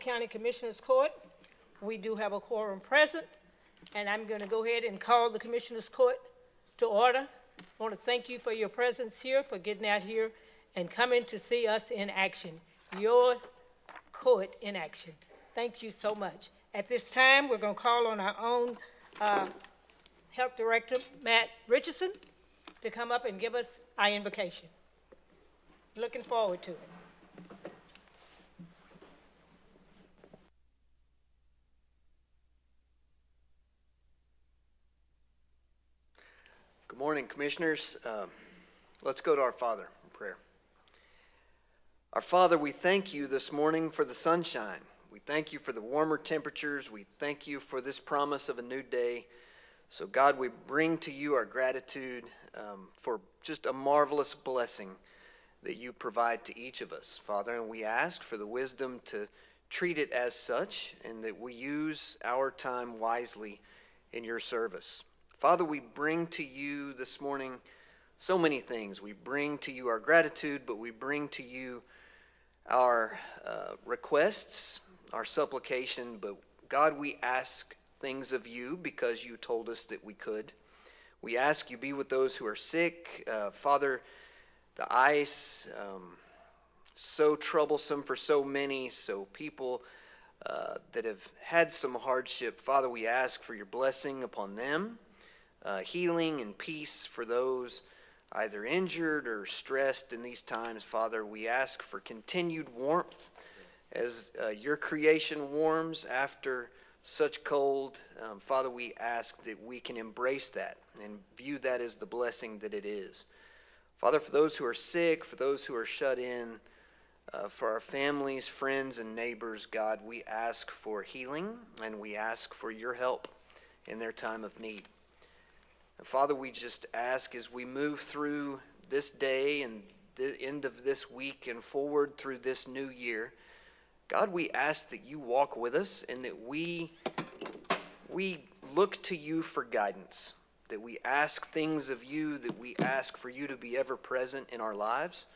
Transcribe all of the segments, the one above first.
County Commissioners Court. We do have a quorum present, and I'm going to go ahead and call the Commissioners Court to order. I want to thank you for your presence here, for getting out here and coming to see us in action, your court in action. Thank you so much. At this time, we're going to call on our own Health Director, Matt Richardson, to come up and give us our invocation. Looking forward to it. Good morning, Commissioners. Let's go to our Father in prayer. Our Father, we thank you this morning for the sunshine. We thank you for the warmer temperatures. We thank you for this promise of a new day. So, God, we bring to you our gratitude for just a marvelous blessing that you provide to each of us, Father. And we ask for the wisdom to treat it as such, and that we use our time wisely in your service. Father, we bring to you this morning so many things. We bring to you our gratitude, but we bring to you our requests, our supplication. But God, we ask things of you because you told us that we could. We ask you be with those who are sick. Father, the ice, so troublesome for so many, so people that have had some hardship. Father, we ask for your blessing upon them. Healing and peace for those either injured or stressed in these times. Father, we ask for continued warmth as your creation warms after such cold. Father, we ask that we can embrace that and view that as the blessing that it is. Father, for those who are sick, for those who are shut in, for our families, friends, and neighbors, God, we ask for healing and we ask for your help in their time of need. And Father, we just ask as we move through this day and the end of this week and forward through this new year, God, we ask that you walk with us and that we look to you for guidance, that we ask things of you, that we ask for you to be ever present in our lives.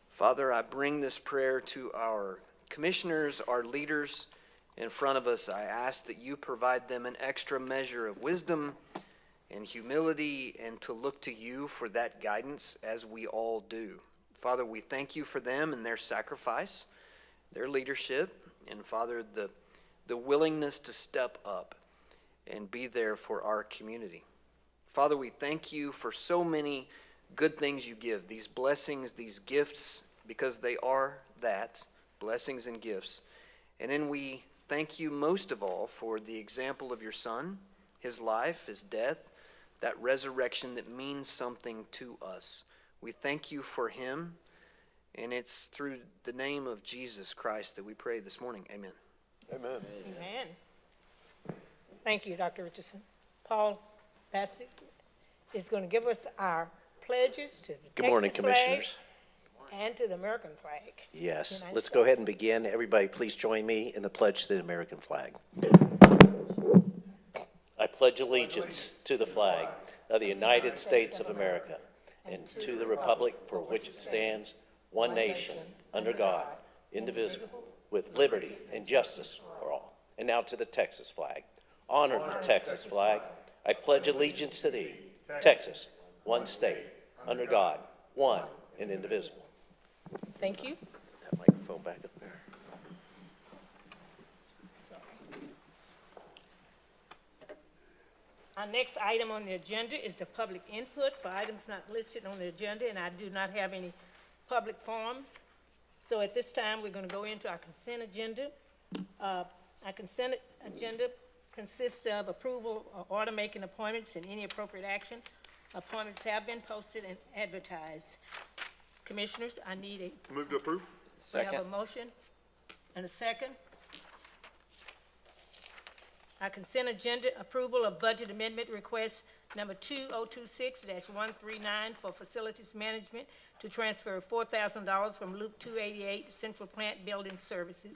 Father, I bring this prayer to our commissioners, our leaders in front of us. I ask that you provide them an extra measure of wisdom and humility, and to look to you for that guidance as we all do. Father, we thank you for them and their sacrifice, their leadership, and Father, the willingness to step up and be there for our community. Father, we thank you for so many good things you give, these blessings, these gifts, because they are that, blessings and gifts. And then we thank you most of all for the example of your Son, his life, his death, that resurrection that means something to us. We thank you for him, and it's through the name of Jesus Christ that we pray this morning. Amen. Amen. Amen. Thank you, Dr. Richardson. Paul Bassett is going to give us our pledges to the Good morning, Texas flag Commissioners. and to the American flag. Yes, United let's States. go ahead and begin. Everybody, please join me in the pledge to the American flag. I pledge allegiance to the flag of the United States of America and to the republic for which it stands, one nation, under God, indivisible, with liberty and justice for all. And now to the Texas flag. Honor the Texas flag. I pledge allegiance to thee, Texas, one state, under God, one and indivisible. Thank you. That microphone back up there. Our next item on the agenda is the public input for items not listed on the agenda, and I do not have any public forums. So at this time, we're going to go into our consent agenda. Our consent agenda consists of approval or order making appointments and any appropriate action. Appointments have been posted and advertised. Commissioners, I need a... Move to approve. We have a motion and a second. Our consent agenda, approval of budget amendment request number 2026-139 for facilities management to transfer $4,000 from Loop 288 Central Plant Building Services,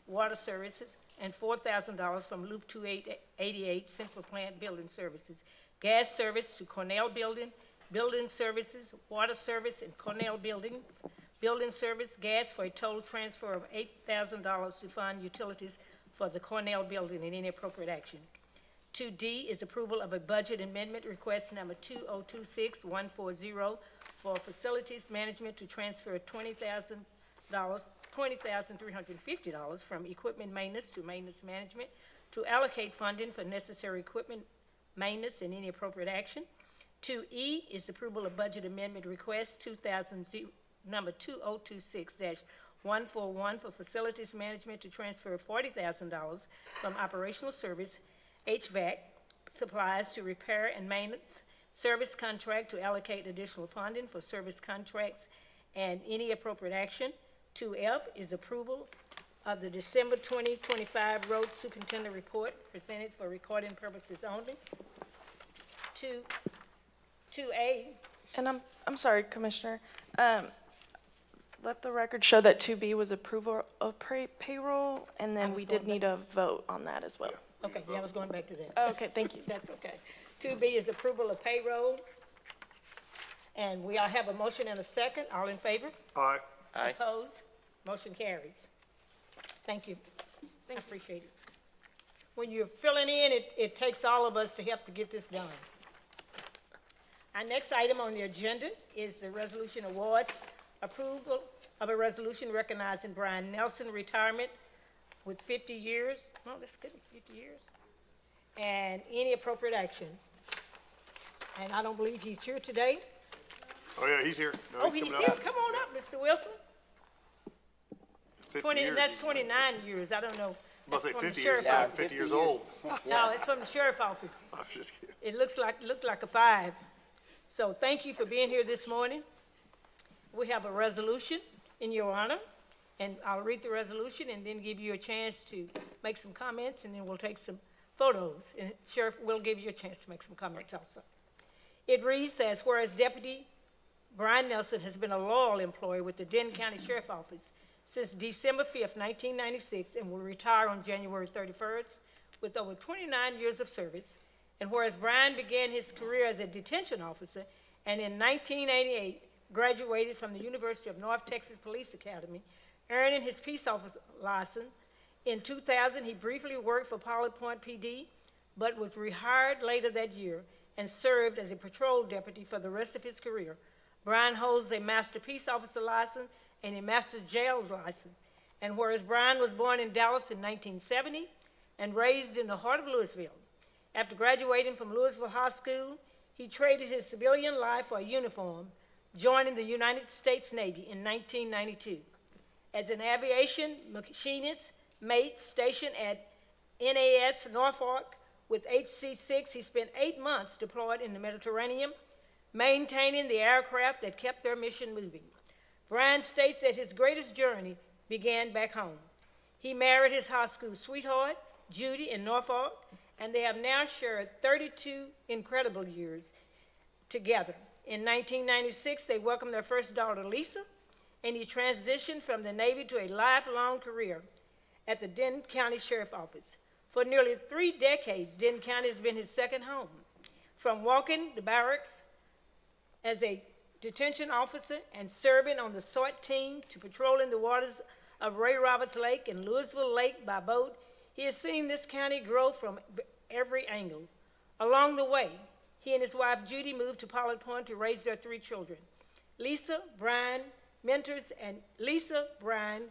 Water Services, and $4,000 from Loop 288 Central Plant Building Services, Gas Service to Cornell Building, Building Services, Water Service, and Cornell Building, building service, gas for a total transfer of $8,000 to fund utilities for the Cornell building and any appropriate action. 2D is approval of a budget amendment request number 2026140 for facilities management to transfer $20,350 from equipment maintenance to maintenance management to allocate funding for necessary equipment maintenance and any appropriate action. 2E is approval of budget amendment request number 2026-141 for facilities management to transfer $40,000 from operational service HVAC supplies to repair and maintenance service contract to allocate additional funding for service contracts and any appropriate action. 2F is approval of the December 2025 road superintendent report presented for recording purposes only. 2A. And I'm sorry, Commissioner. Let the record show that 2B was approval of payroll, and then we did need a vote on that as well. Okay, yeah, I was going back to that. Oh, okay, thank you. That's okay. 2B is approval of payroll. And we all have a motion and a second. All in favor? Aye. Aye. Opposed? Motion carries. Thank you. I appreciate it. When you're filling in, it takes all of us to help to get this done. Our next item on the agenda is the resolution awards, approval of a resolution recognizing Brian Nelson retirement with 50 years. Oh, that's good, 50 years. And any appropriate action. And I don't believe he's here today. Oh, yeah, he's here. No, Oh, he's coming here. up. Come on up, Mr. Wilson. 50 years. That's 29 years. I don't know. Must say That's from the 50 years. sheriff's Yeah, office. 50 years old. No, it's from the sheriff's office. I was just kidding. It looked like a 5. So thank you for being here this morning. We have a resolution in your honor, and I'll read the resolution and then give you a chance to make some comments, and then we'll take some photos, and Sheriff will give you a chance to make some comments also. It reads as, whereas Deputy Brian Nelson has been a loyal employee with the Denton County Sheriff's Office since December 5th, 1996, and will retire on January 31st with over 29 years of service. And whereas Brian began his career as a detention officer and in 1988 graduated from the University of North Texas Police Academy, earning his peace officer license. In 2000, he briefly worked for Pilot Point PD, but was rehired later that year and served as a patrol deputy for the rest of his career. Brian holds a Master Peace Officer license and a Master Jails license. And whereas Brian was born in Dallas in 1970 and raised in the heart of Louisville, after graduating from Louisville High School, he traded his civilian life for a uniform, joining the United States Navy in 1992. As an aviation machinist mate stationed at NAS Norfolk with HC-6, he spent 8 months deployed in the Mediterranean, maintaining the aircraft that kept their mission moving. Brian states that his greatest journey began back home. He married his high school sweetheart, Judy, in Norfolk, and they have now shared 32 incredible years together. In 1996, they welcomed their first daughter, Lisa, and he transitioned from the Navy to a lifelong career at the Denton County Sheriff's Office. For nearly 3 decades, Denton County has been his second home. From walking the barracks as a detention officer and serving on the SORT team to patrolling the waters of Ray Roberts Lake and Louisville Lake by boat, he has seen this county grow from every angle. Along the way, he and his wife Judy moved to Pilot Point to raise their 3 children. Lisa, Brian,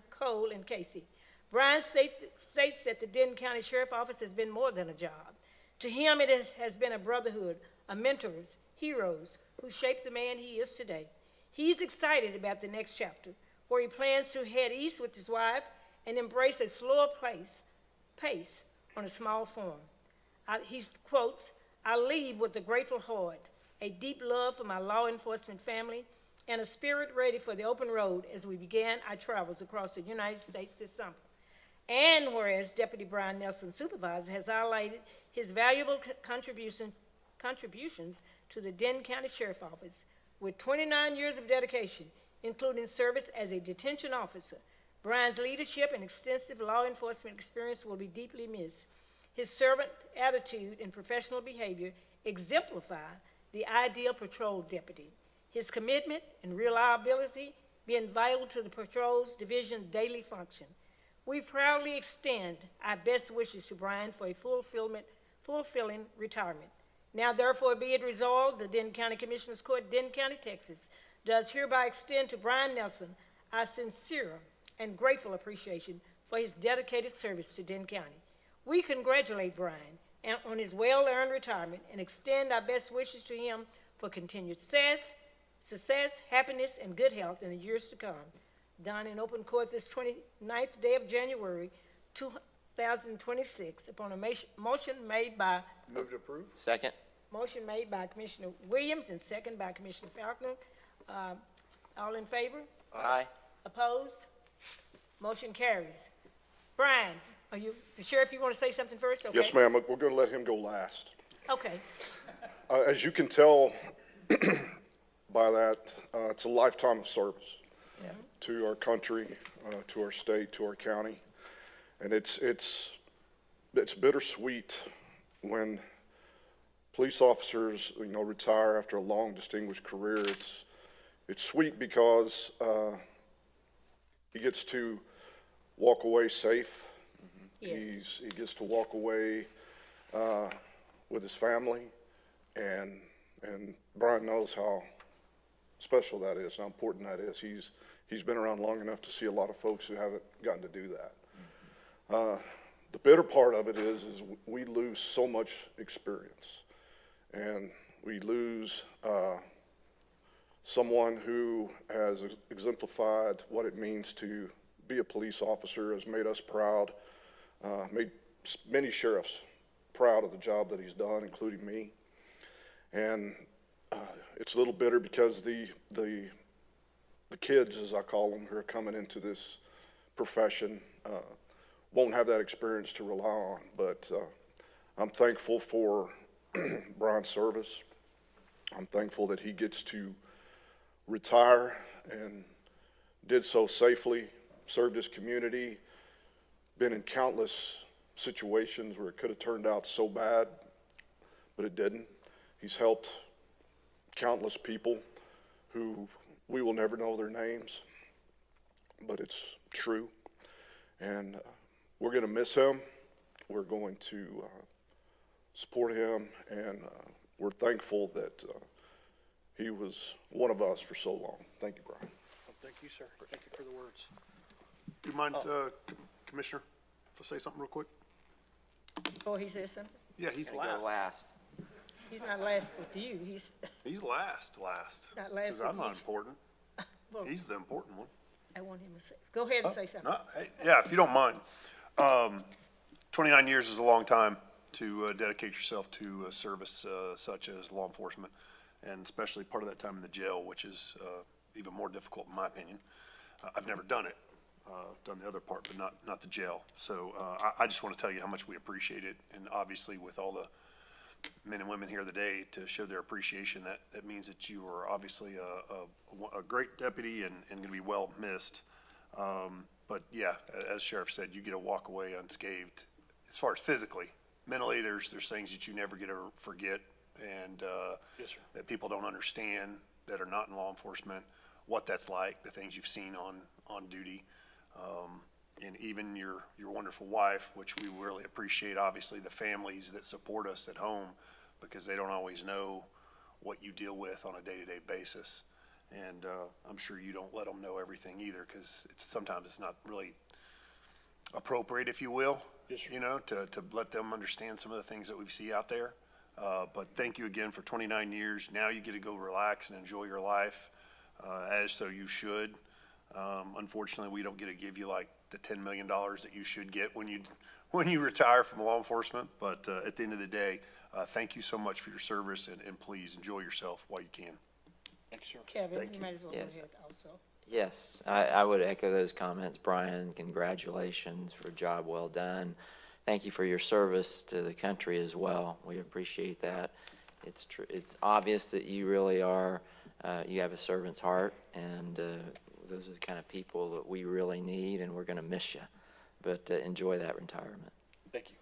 Cole, and Casey. Brian states that the Denton County Sheriff's Office has been more than a job. To him, it has been a brotherhood of mentors, heroes, who shaped the man he is today. He's excited about the next chapter, where he plans to head east with his wife and embrace a slower pace on a small farm. He quotes, "I leave with a grateful heart, a deep love for my law enforcement family, and a spirit ready for the open road as we began our travels across the United States this summer." And whereas Deputy Brian Nelson, supervisor, has highlighted his valuable contributions to the Denton County Sheriff's Office with 29 years of dedication, including service as a detention officer, Brian's leadership and extensive law enforcement experience will be deeply missed. His servant attitude and professional behavior exemplify the ideal patrol deputy. His commitment and reliability being vital to the patrol's division daily function. We proudly extend our best wishes to Brian for a fulfilling retirement. Now therefore be it resolved, the Denton County Commissioners Court, Denton County, Texas, does hereby extend to Brian Nelson our sincere and grateful appreciation for his dedicated service to Denton County. We congratulate Brian on his well-earned retirement and extend our best wishes to him for continued success, happiness, and good health in the years to come. Done in open court this 29th day of January, 2026, upon a motion made by Move to approve? Second. Motion made by Commissioner Williams and second by Commissioner Falconer. All in favor? Aye. Opposed? Motion carries. Brian, the sheriff, you want to say something first? Okay. Yes, ma'am. We're going to let him go last. Okay. As you can tell by that, it's a lifetime of service to our country, to our state, to our county. And it's bittersweet when police officers, retire after a long, distinguished career. It's sweet because he gets to walk away safe. Yes. He gets to walk away with his family, and Brian knows how special that is, how important that is. He's been around long enough to see a lot of folks who haven't gotten to do that. The bitter part of it is we lose so much experience, and we lose someone who has exemplified what it means to be a police officer, has made us proud, made many sheriffs proud of the job that he's done, including me. And it's a little bitter because the kids, as I call them, who are coming into this profession, won't have that experience to rely on. But I'm thankful for Brian's service. I'm thankful that he gets to retire and did so safely, served his community, been in countless situations where it could have turned out so bad, but it didn't. He's helped countless people who we will never know their names, but it's true. And we're going to miss him. We're going to support him, and we're thankful that he was one of us for so long. Thank you, Brian. Thank you, sir. Thank you for the words. Do you mind, Commissioner, if I say something real quick? Oh, he says something? Yeah, he's Go last. last. He's not last with you. He's He's last. not last Because I'm with not you. important. Well, He's the important one. I want him to say. Go ahead and say something. No, hey, yeah, if you don't mind. 29 years is a long time to dedicate yourself to a service such as law enforcement, and especially part of that time in the jail, which is even more difficult in my opinion. I've never done it, done the other part, but not the jail. So I just want to tell you how much we appreciate it, and obviously with all the men and women here today to show their appreciation, that means that you are obviously a great deputy and going to be well missed. But yeah, as Sheriff said, you get to walk away unscathed as far as physically. Mentally, there's things that you never get to forget, and Yes, sir. that people don't understand that are not in law enforcement, what that's like, the things you've seen on duty. And even your wonderful wife, which we really appreciate, obviously, the families that support us at home, because they don't always know what you deal with on a day-to-day basis. And I'm sure you don't let them know everything either, because sometimes it's not really appropriate, if you will, Yes, sir. you know, to let them understand some of the things that we see out there. But thank you again for 29 years. Now you get to go relax and enjoy your life, as so you should. Unfortunately, we don't get to give you like the $10 million that you should get when you retire from law enforcement. But at the end of the day, thank you so much for your service, and please enjoy yourself while you can. Thanks, sir. Kevin, Thank you you. might as well Yes. go ahead also. Yes, I would echo those comments. Brian, congratulations for a job well done. Thank you for your service to the country as well. We appreciate that. It's true. It's obvious that you really are, you have a servant's heart, and those are the kind of people that we really need, and we're going to miss you. But enjoy that retirement. Thank you.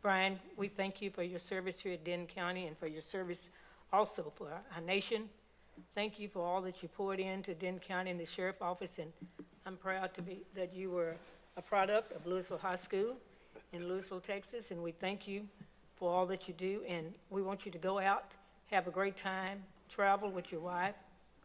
Brian, we thank you for your service here at Denton County and for your service also for our nation. thank you for all that you poured into Denton County and the Sheriff Office, and I'm proud to be, that you were a product of Louisville High School in Louisville, Texas, and we thank you for all that you do, and we want you to go out, have a great time, travel with your wife,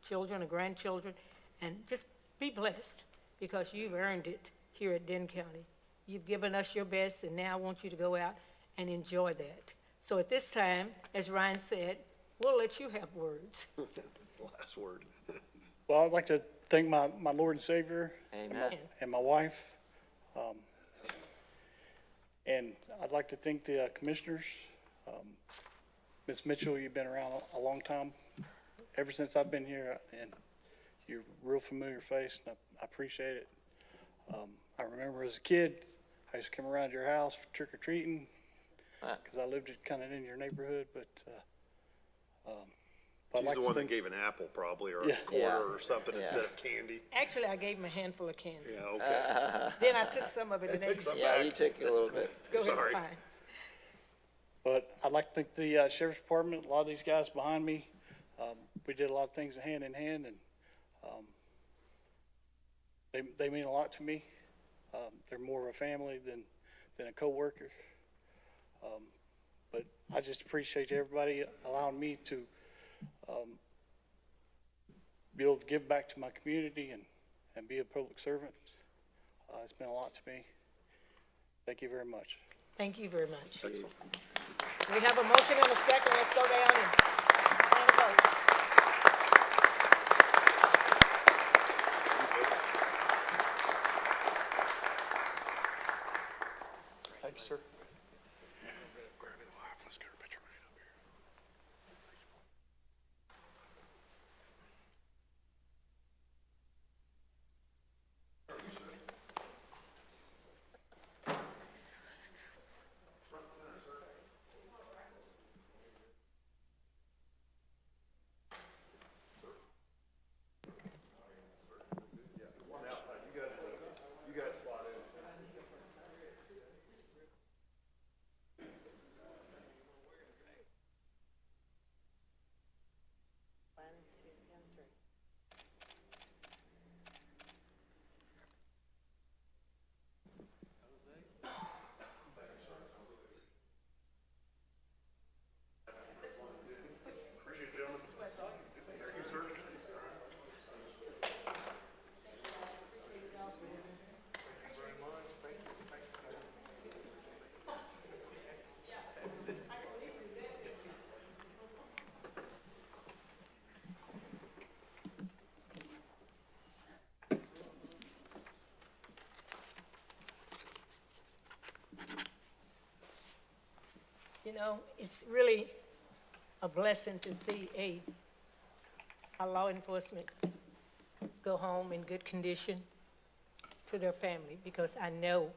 children, and grandchildren, and just be blessed, because you've earned it here at Denton County. You've given us your best, and now I want you to go out and enjoy that. So at this time, as Ryan said, we'll let you have words. Last word. Well, I'd like to thank my Lord and Savior Amen. and my wife. And I'd like to thank the commissioners. Ms. Mitchell, you've been around a long time, ever since I've been here, and you're a real familiar face, and I appreciate it. I remember as a kid, I used to come around your house for trick-or-treating, because I lived kind of in your neighborhood, but I'd She's like the to one that thank, gave an apple probably, or Yeah. a quarter or something Yeah. instead of candy. Actually, I gave him a handful of candy. Yeah, okay. Then I took some of it and ate it. Yeah, you took a little bit. Go ahead, Sorry. fine. but I'd like to thank the Sheriff's Department, a lot of these guys behind me. We did a lot of things hand in hand, and they mean a lot to me. They're more of a family than a coworker. But I just appreciate everybody allowing me to be able to give back to my community and be a public servant. It's been a lot to me. Thank you very much. Thank you very much. We have a motion and a second. Let's go down and vote. Thank you, sir. Let's get a picture made up here. You guys slot in. You know, it's really a blessing to see a law enforcement go home in good condition to their family, because I know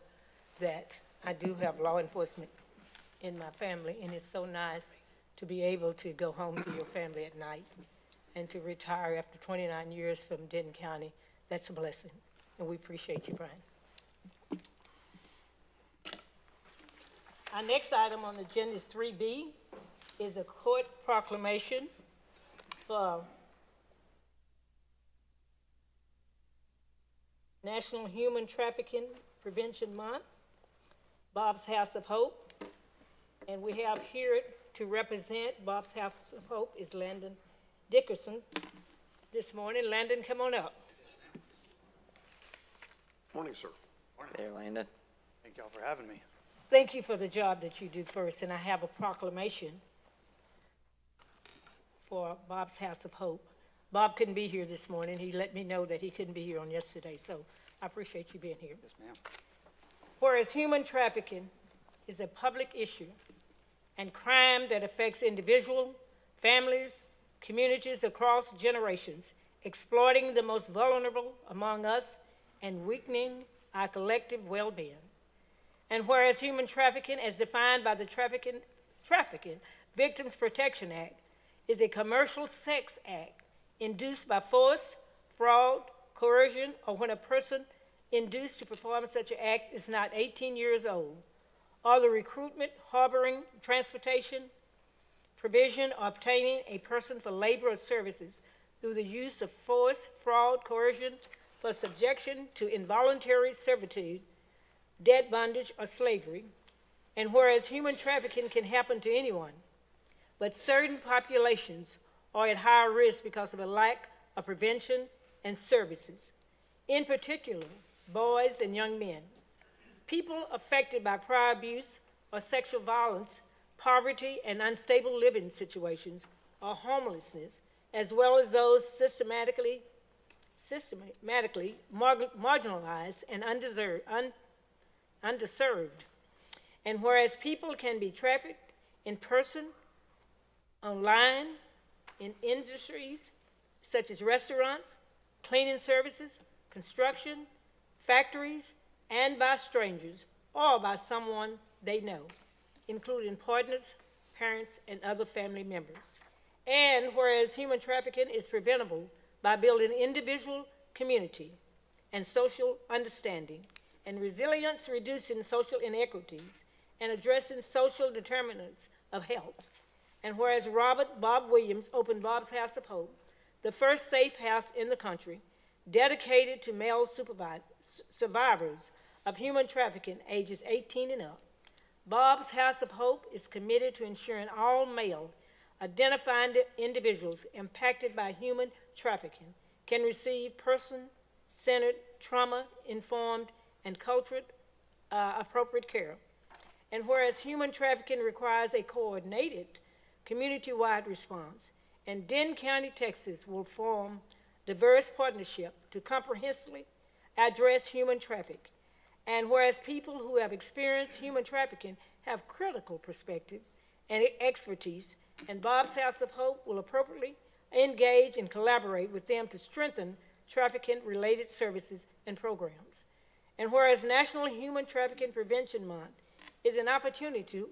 that I do have law enforcement in my family, and it's so nice to be able to go home to your family at night and to retire after 29 years from Denton County. That's a blessing, and we appreciate you, Brian. Our next item on the agenda is 3B, is a court proclamation for National Human Trafficking Prevention Month, Bob's House of Hope. And we have here to represent Bob's House of Hope is Landon Dickerson this morning. Landon, come on up. Morning, sir. There, Landon. Thank y'all for having me. Thank you for the job that you do first, and I have a proclamation for Bob's House of Hope. Bob couldn't be here this morning. He let me know that he couldn't be here on yesterday, so I appreciate you being here. Yes, ma'am. Whereas human trafficking is a public issue and crime that affects individuals, families, communities across generations, exploiting the most vulnerable among us and weakening our collective well-being. And whereas human trafficking, as defined by the Trafficking Victims Protection Act, is a commercial sex act induced by force, fraud, coercion, or when a person induced to perform such an act is not 18 years old, or the recruitment, harboring, transportation, provision, or obtaining a person for labor or services through the use of force, fraud, coercion, for subjection to involuntary servitude, debt bondage, or slavery. And whereas human trafficking can happen to anyone, but certain populations are at higher risk because of a lack of prevention and services, in particular, boys and young men. People affected by prior abuse or sexual violence, poverty and unstable living situations, or homelessness, as well as those systematically marginalized and underserved. And whereas people can be trafficked in person, online, in industries such as restaurants, cleaning services, construction, factories, and by strangers, or by someone they know, including partners, parents, and other family members. And whereas human trafficking is preventable by building individual community and social understanding and resilience, reducing social inequities, and addressing social determinants of health. And whereas Robert Bob Williams opened Bob's House of Hope, the first safe house in the country, dedicated to male survivors of human trafficking ages 18 and up, Bob's House of Hope is committed to ensuring all male identifying individuals impacted by human trafficking can receive person-centered, trauma-informed, and culturally appropriate care. And whereas human trafficking requires a coordinated, community-wide response, and Denton County, Texas will form diverse partnership to comprehensively address human trafficking. And whereas people who have experienced human trafficking have critical perspective and expertise, and Bob's House of Hope will appropriately engage and collaborate with them to strengthen trafficking-related services and programs. And whereas National Human Trafficking Prevention Month is an opportunity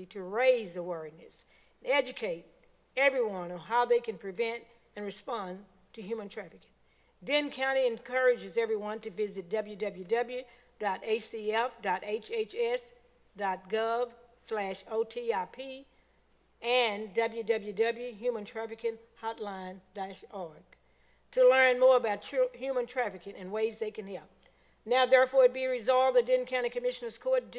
to raise awareness and educate everyone on how they can prevent and respond to human trafficking. Denton County encourages everyone to visit www.acf.hhs.gov/OTIP and www.humantraffickinghotline.org to learn more about human trafficking and ways they can help. Now, therefore, it be resolved, the Denton County Commissioners Court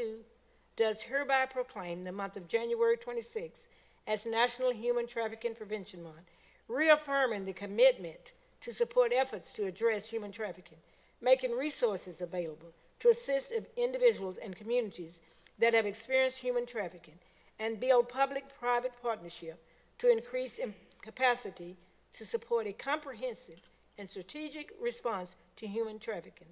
does hereby proclaim the month of January 26 as National Human Trafficking Prevention Month, reaffirming the commitment to support efforts to address human trafficking, making resources available to assist individuals and communities that have experienced human trafficking, and build public-private partnership to increase capacity to support a comprehensive and strategic response to human trafficking.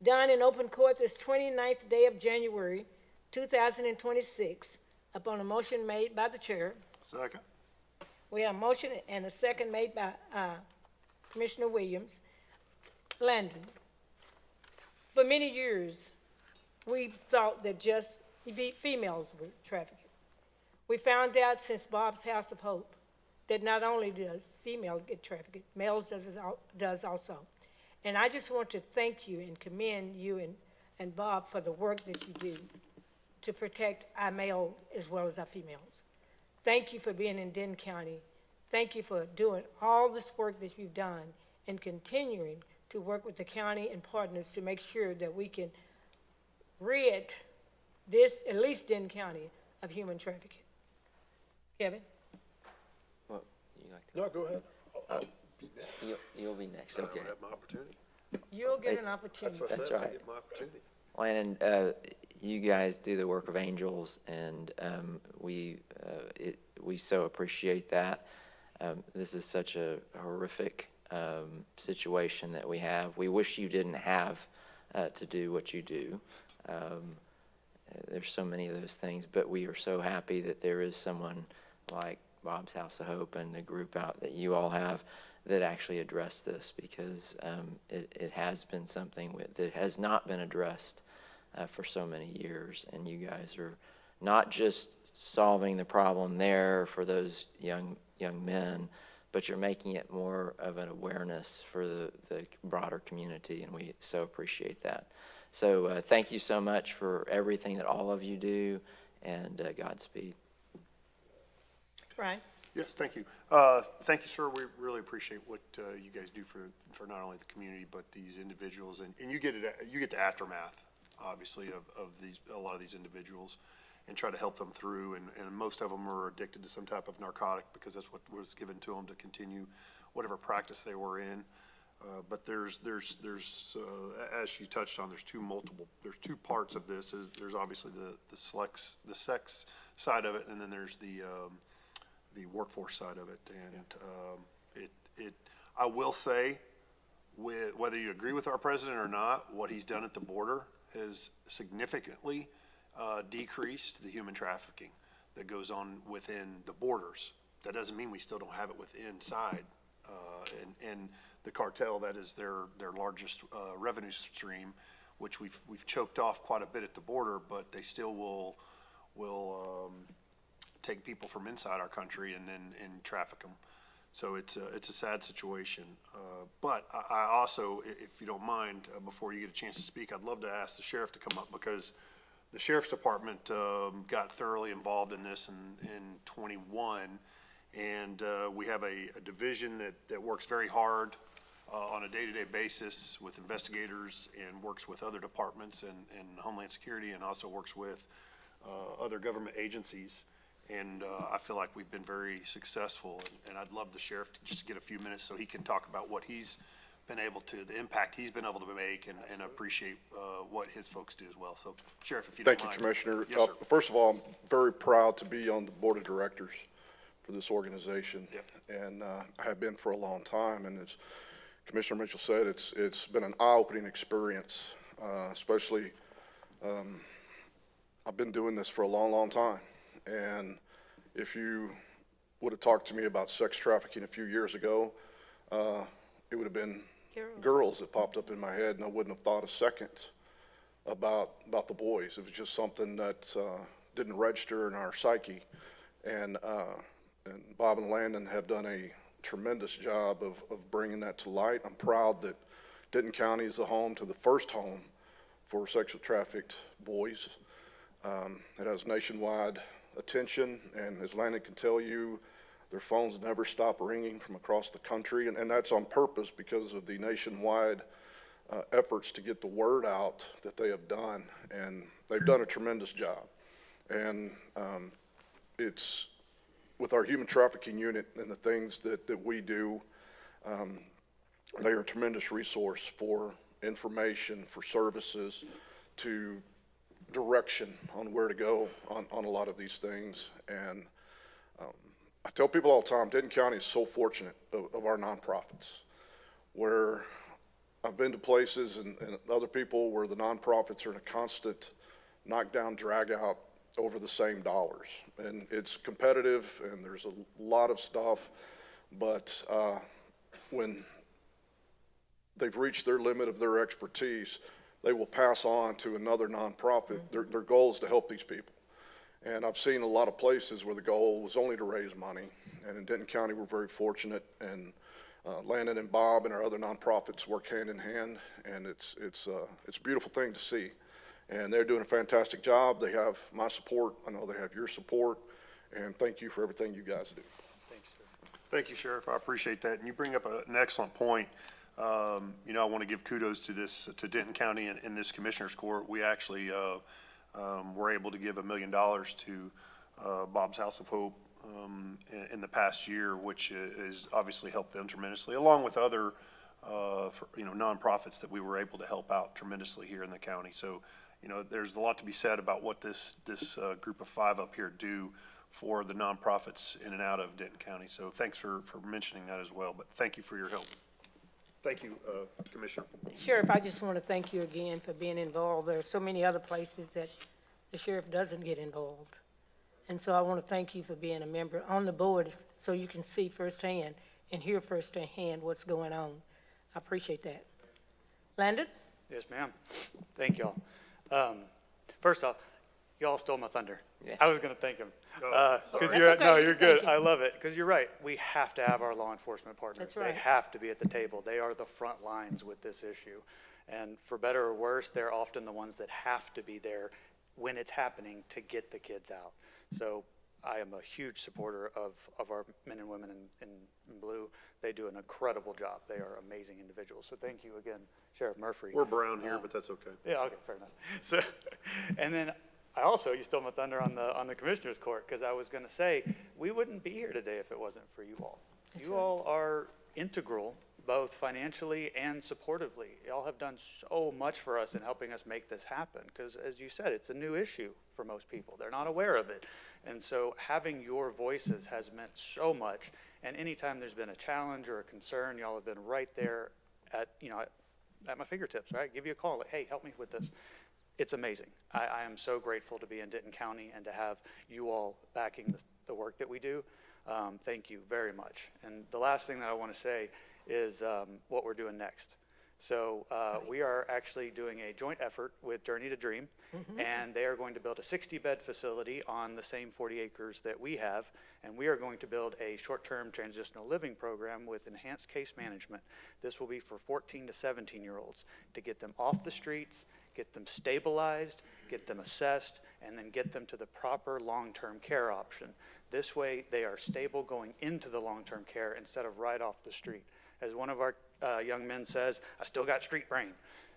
Done in open court this 29th day of January 2026, upon a motion made by the chair. Second. We have a motion and a second made by Commissioner Williams. Landon, for many years, we've thought that just females were trafficked. We found out since Bob's House of Hope that not only does females get trafficked, males does also. And I just want to thank you and commend you and Bob for the work that you do to protect our male as well as our females. Thank you for being in Denton County. Thank you for doing all this work that you've done and continuing to work with the county and partners to make sure that we can rid this, at least Denton County, of human trafficking. Kevin? Well, you like No, go ahead. you'll be next, I okay. don't have my opportunity. You'll get an opportunity. That's what I That's said, I right. get my opportunity. Landon, you guys do the work of angels, and we so appreciate that. This is such a horrific situation that we have. We wish you didn't have to do what you do. There's so many of those things, but we are so happy that there is someone like Bob's House of Hope and the group out that you all have that actually address this, because it has been something that has not been addressed for so many years, and you guys are not just solving the problem there for those young men, but you're making it more of an awareness for the broader community, and we so appreciate that. So thank you so much for everything that all of you do, and Godspeed. Right. Yes, thank you. Thank you, sir. We really appreciate what you guys do for not only the community, but these individuals. And you get the aftermath, obviously, of a lot of these individuals, and try to help them through. And most of them are addicted to some type of narcotic because that's what was given to them to continue whatever practice they were in. But there's as she touched on, there's two parts of this. There's obviously the sex side of it, and then there's the workforce side of it. And I will say, whether you agree with our president or not, what he's done at the border has significantly decreased the human trafficking that goes on within the borders. That doesn't mean we still don't have it inside. And the cartel, that is their largest revenue stream, which we've choked off quite a bit at the border, but they still will take people from inside our country and traffic them. So it's a sad situation. But I also, if you don't mind, before you get a chance to speak, I'd love to ask the sheriff to come up, because the sheriff's department got thoroughly involved in this in 21. And we have a division that works very hard on a day-to-day basis with investigators and works with other departments and Homeland Security, and also works with other government agencies. And I feel like we've been very successful, and I'd love the sheriff just to get a few minutes so he can talk about what he's been able to, the impact he's been able to make, and appreciate what his folks do as well. So, Sheriff, if you don't mind. Thank you, Commissioner. Yes, sir. First of all, I'm very proud to be on the board of directors for this organization. Yep. And I have been for a long time, and as Commissioner Mitchell said, it's been an eye-opening experience, especially I've been doing this for a long, long time. And if you would have talked to me about sex trafficking a few years ago, it would have been girls that popped up in my head, and I wouldn't have thought a second about the boys. It was just something that didn't register in our psyche. And Bob and Landon have done a tremendous job of bringing that to light. I'm proud that Denton County is the home to the first home for sexually trafficked boys. It has nationwide attention, and as Landon can tell you, their phones never stop ringing from across the country, and that's on purpose because of the nationwide efforts to get the word out that they have done, and they've done a tremendous job. And it's with our human trafficking unit and the things that we do, they are a tremendous resource for information, for services, to direction on where to go on a lot of these things. And I tell people all the time, Denton County is so fortunate of our nonprofits, where I've been to places and other people where the nonprofits are in a constant knockdown, drag out over the same dollars. And it's competitive, and there's a lot of stuff, but when they've reached their limit of their expertise, they will pass on to another nonprofit. Their goal is to help these people. And I've seen a lot of places where the goal was only to raise money. And in Denton County, we're very fortunate, and Landon and Bob and our other nonprofits work hand in hand, and it's a beautiful thing to see. And they're doing a fantastic job. They have my support. I know they have your support, and thank you for everything you guys do. Thanks, sir. Thank you, Sheriff. I appreciate that. And you bring up an excellent point. You know, I want to give kudos to Denton County and this Commissioner's Court. We actually were able to give $1 million to Bob's House of Hope in the past year, which has obviously helped them tremendously, along with other nonprofits that we were able to help out tremendously here in the county. So, you know, there's a lot to be said about what this group of 5 up here do for the nonprofits in and out of Denton County. So thanks for mentioning that as well. But thank you for your help. Thank you, Commissioner. Sheriff, I just want to thank you again for being involved. There are so many other places that the sheriff doesn't get involved. And so I want to thank you for being a member on the board so you can see firsthand and hear firsthand what's going on. I appreciate that. Landon? Yes, ma'am. Thank y'all. First off, y'all stole my thunder. Yeah. I was going to thank him. That's you're, okay. no, you're good. Thank you. I love it. Because you're right. We have to have our law enforcement partners. That's right. They have to be at the table. They are the front lines with this issue. And for better or worse, they're often the ones that have to be there when it's happening to get the kids out. So I am a huge supporter of our men and women in blue. They do an incredible job. They are amazing individuals. So thank you again, Sheriff Murphy. We're brown here, but that's okay. Yeah, okay, fair enough. So, and then you stole my thunder on the Commissioner's Court, because I was going to say, we wouldn't be here today if it wasn't for you all. You all are integral, both financially and supportively. Y'all have done so much for us in helping us make this happen, because as you said, it's a new issue for most people. They're not aware of it. And so having your voices has meant so much. And anytime there's been a challenge or a concern, y'all have been right there at my fingertips, right? Give you a call, like, hey, help me with this. It's amazing. I am so grateful to be in Denton County and to have you all backing the work that we do. Thank you very much. And the last thing that I want to say is what we're doing next. So we are actually doing a joint effort with Journey to Dream, and they are going to build a 60-bed facility on the same 40 acres that we have, and we are going to build a short-term transitional living program with enhanced case management. This will be for 14 to 17-year-olds to get them off the streets, get them stabilized, get them assessed, and then get them to the proper long-term care option. This way, they are stable going into the long-term care instead of right off the street. As one of our young men says, I still got street brain.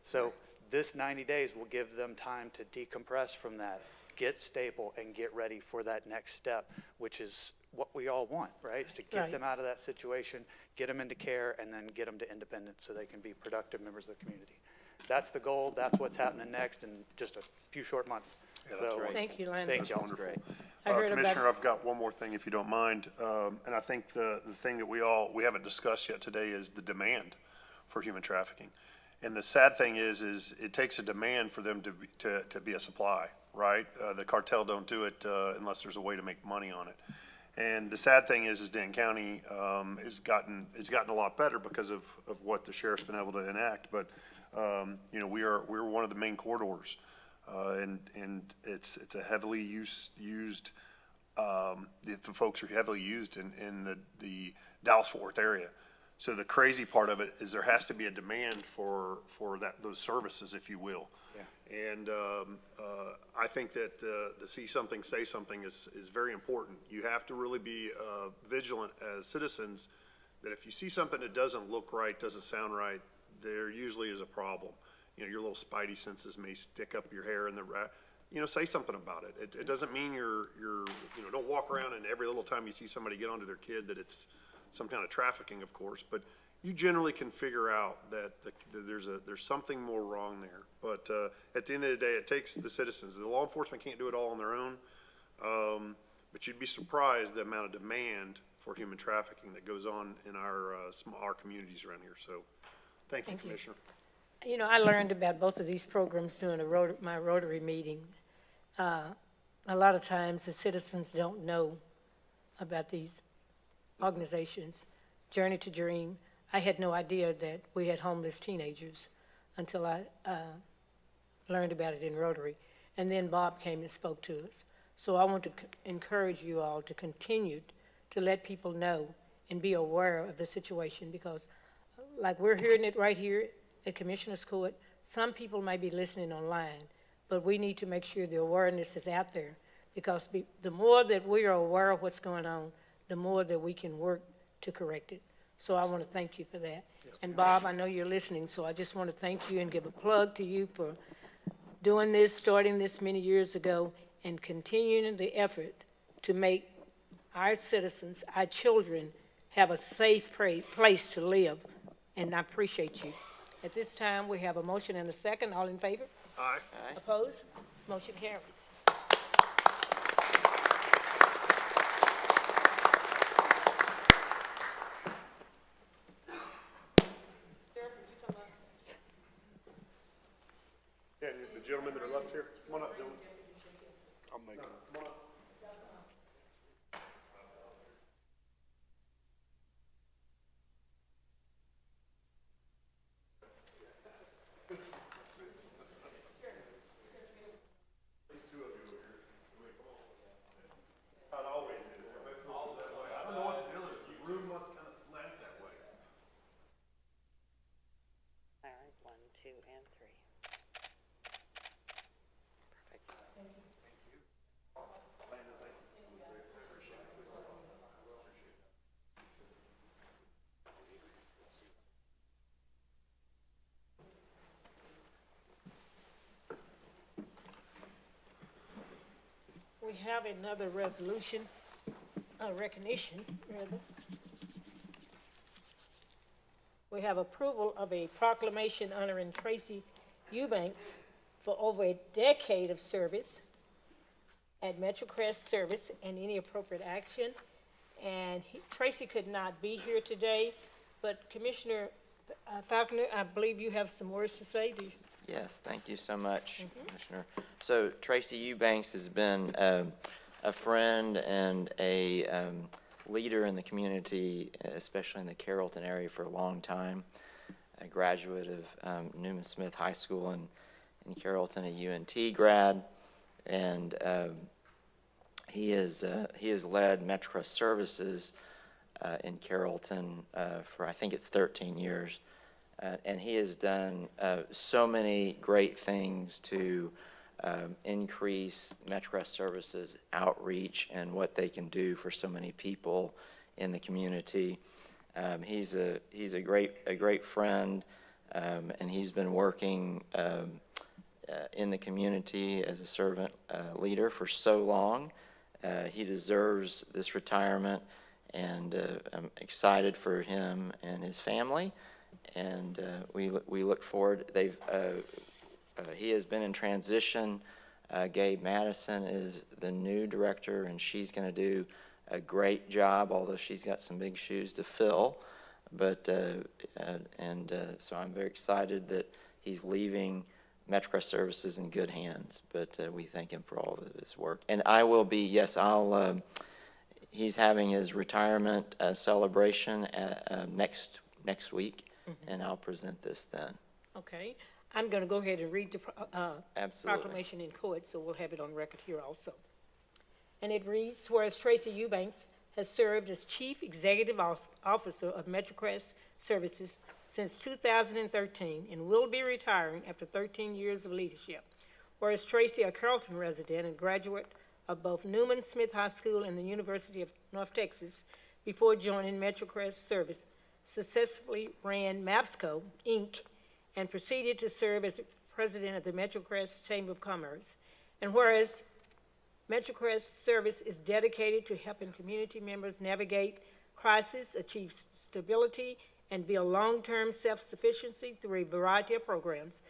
So this 90 days will give them time to decompress from that, get stable, and get ready for that next step, which is what we all want, right? Is to get them out of that situation, get them into care, and then get them to independence so they can be productive members of the community. That's the goal. That's what's happening next in just a few short months. Yeah, that's right. Thank you, Landon. Thank y'all. Wonderful. I heard Commissioner, I've got one more thing, if you don't mind. And I think the thing that we haven't discussed yet today is the demand for human trafficking. And the sad thing is it takes a demand for them to be a supply, right? The cartel don't do it unless there's a way to make money on it. And the sad thing is Denton County has gotten a lot better because of what the sheriff's been able to enact. But we're one of the main corridors. And it's a heavily used the folks are heavily used in the Dallas-Fort Worth area. So the crazy part of it is there has to be a demand for those services, if you will. Yeah. And I think that the see something, say something is very important. You have to really be vigilant as citizens that if you see something that doesn't look right, doesn't sound right, there usually is a problem. Your little spidey senses may stick up your hair in the say something about it. It doesn't mean you're don't walk around and every little time you see somebody get onto their kid that it's some kind of trafficking, of course, but you generally can figure out that there's something more wrong there. But at the end of the day, it takes the citizens. The law enforcement can't do it all on their own, but you'd be surprised the amount of demand for human trafficking that goes on in our communities around here. So thank you, Commissioner. I learned about both of these programs during my Rotary meeting. A lot of times the citizens don't know about these organizations. Journey to Dream, I had no idea that we had homeless teenagers until I learned about it in Rotary. And then Bob came and spoke to us. So I want to encourage you all to continue to let people know and be aware of the situation, because like we're hearing it right here at Commissioner's Court, some people might be listening online, but we need to make sure the awareness is out there, because the more that we are aware of what's going on, the more that we can work to correct it. So I want to thank you for that. And Bob, I know you're listening, so I just want to thank you and give a plug to you for doing this, starting this many years ago, and continuing the effort to make our citizens, our children, have a safe place to live. And I appreciate you. At this time, we have a motion and a second. All in favor? Aye. Opposed? Motion carries. Yeah, the gentlemen that are left here, come on up, gentlemen. I'm making. Come on up. have another resolution, recognition, rather. We have approval of a proclamation honoring Tracy Eubanks for over a decade of service at MetroCrest Service and any appropriate action. And Tracy could not be here today, but Commissioner Falconer, I believe you have some words to say. Do you? Yes, thank you so much, Commissioner. So Tracy Eubanks has been a friend and a leader in the community, especially in the Carrollton area, for a long time. A graduate of Newman Smith High School in Carrollton, a UNT grad, and he has led MetroCrest Services in Carrollton for, I think it's 13 years. And he has done so many great things to increase MetroCrest Services outreach and what they can do for so many people in the community. He's a great friend, and he's been working in the community as a servant leader for so long. He deserves this retirement, and I'm excited for him and his family. And we look forward. He has been in transition. Gabe Madison is the new director, and she's going to do a great job, although she's got some big shoes to fill. But so I'm very excited that he's leaving MetroCrest Services in good hands. But we thank him for all of his work. And I will be, yes, he's having his retirement celebration next week. And I'll present this then. Okay, I'm going to go ahead and read the Absolutely. proclamation in court, so we'll have it on record here also. And it reads, whereas Tracy Eubanks has served as Chief Executive Officer of MetroCrest Services since 2013 and will be retiring after 13 years of leadership. Whereas Tracy, a Carrollton resident and graduate of both Newman Smith High School and the University of North Texas, before joining MetroCrest Service, successfully ran MAPSCO, Inc., and proceeded to serve as president of the MetroCrest Chamber of Commerce. And whereas MetroCrest Service is dedicated to helping community members navigate crisis, achieve stability, and build long-term self-sufficiency through a variety of programs.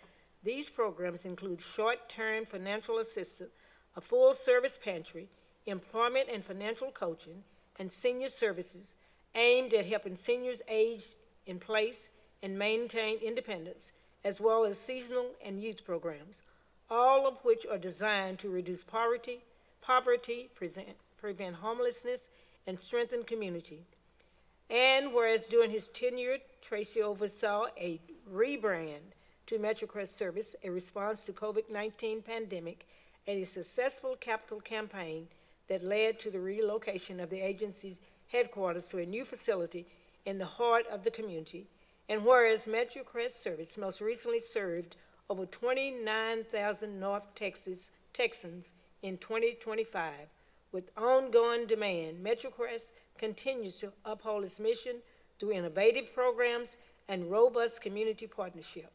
These programs include short-term financial assistance, a full-service pantry, employment and financial coaching, and senior services aimed at helping seniors age in place and maintain independence, as well as seasonal and youth programs, all of which are designed to reduce poverty, prevent homelessness, and strengthen community. And whereas during his tenure, Tracy oversaw a rebrand to MetroCrest Service, a response to COVID-19 pandemic, and a successful capital campaign that led to the relocation of the agency's headquarters to a new facility in the heart of the community. And whereas MetroCrest Service most recently served over 29,000 North Texans in 2025, with ongoing demand, MetroCrest continues to uphold its mission through innovative programs and robust community partnership,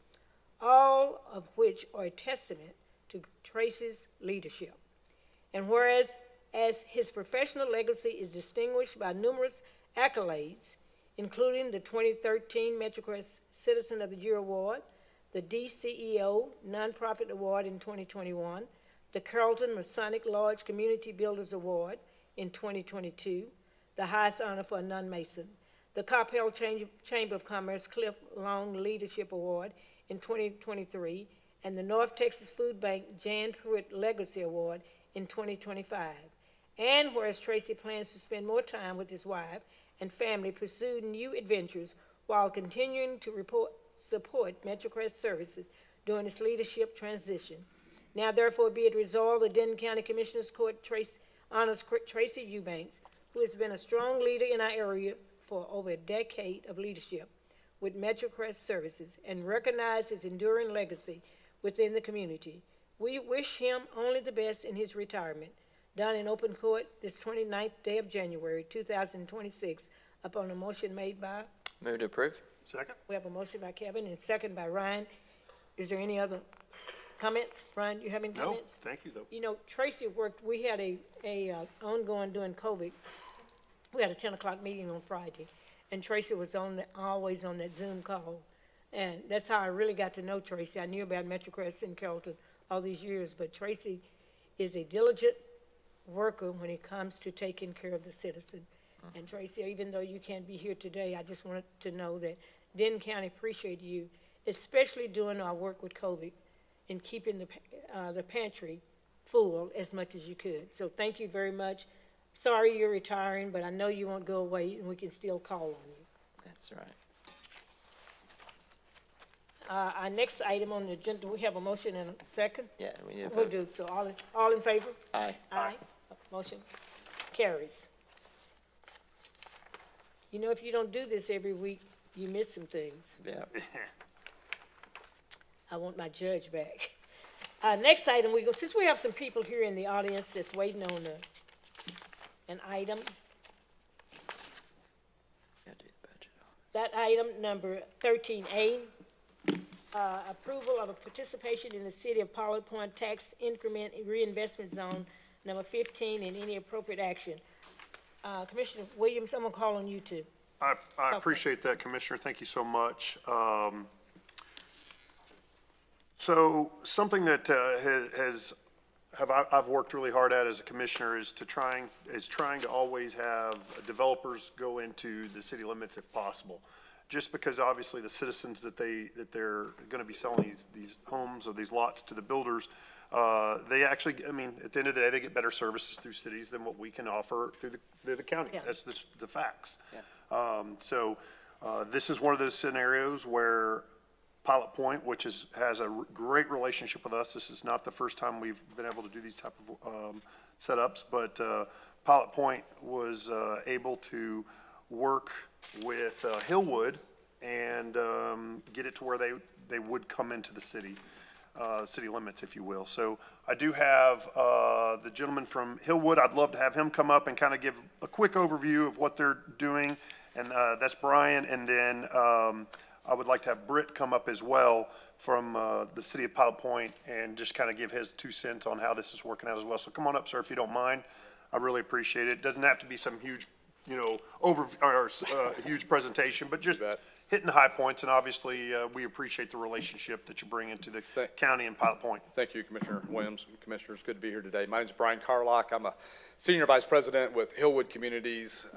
all of which are a testament to Tracy's leadership. And whereas as his professional legacy is distinguished by numerous accolades, including the 2013 MetroCrest Citizen of the Year Award, the DCEO Nonprofit Award in 2021, the Carrollton Masonic Lodge Community Builders Award in 2022, the highest honor for a non-Mason, the Coppell Chamber of Commerce Cliff Long Leadership Award in 2023, and the North Texas Food Bank Jan Pruitt Legacy Award in 2025. And whereas Tracy plans to spend more time with his wife and family, pursue new adventures while continuing to support MetroCrest Services during its leadership transition. Now therefore be it resolved, the Denton County Commissioners Court honors Tracy Eubanks, who has been a strong leader in our area for over a decade of leadership with MetroCrest Services, and recognize his enduring legacy within the community. We wish him only the best in his retirement, done in open court this 29th day of January, 2026, upon a motion made by? Move to approve. Second? We have a motion by Kevin and second by Ryan. Is there any other Comments? Brian, you have any No, comments? thank you, though. You know, Tracy worked, we had a ongoing during COVID. We had a 10 o'clock meeting on Friday, and Tracy was always on that Zoom call. And that's how I really got to know Tracy. I knew about MetroCrest in Carrollton all these years, but Tracy is a diligent worker when it comes to taking care of the citizen. And Tracy, even though you can't be here today, I just wanted to know that Denton County appreciate you, especially doing our work with COVID and keeping the pantry full as much as you could. So thank you very much. Sorry you're retiring, but I know you won't go away, and we can still call on you. That's right. Our next item on the agenda, we have a motion and a second? Yeah, we need a We'll vote. do, so all in favor? Aye. Aye. Motion carries. You know, if you don't do this every week, you miss some things. Yeah. I want my judge back. Next item, since we have some people here in the audience that's waiting on an item, Gotta do the budget. that item number 13A, approval of a participation in the City of Pilot Point Tax Increment Reinvestment Zone, number 15, and any appropriate action. Commissioner Williams, I'm gonna call on you too. I appreciate that, Commissioner. Thank you so much. So something that I've worked really hard at as a commissioner is trying to always have developers go into the city limits if possible. Just because obviously the citizens that they're going to be selling these homes or these lots to the builders, they actually, I mean, at the end of the day, they get better services through cities than what we can offer through the county. Yeah. That's the facts. Yeah. This is one of those scenarios where Pilot Point, which has a great relationship with us. This is not the first time we've been able to do these type of setups, but Pilot Point was able to work with Hillwood and get it to where they would come into the city limits, if you will. So I do have the gentleman from Hillwood. I'd love to have him come up and kind of give a quick overview of what they're doing, and that's Brian. And then I would like to have Britt come up as well from the city of Pilot Point and just kind of give his 2 cents on how this is working out as well. So come on up, sir, if you don't mind. I really appreciate it. It doesn't have to be some huge, huge presentation, but just hitting the high points. And obviously, we appreciate the relationship that you bring into the county and Pilot Point. Thank you, Commissioner Williams. Commissioners, good to be here today. My name is Brian Carlock. I'm a Senior Vice President with Hillwood Communities.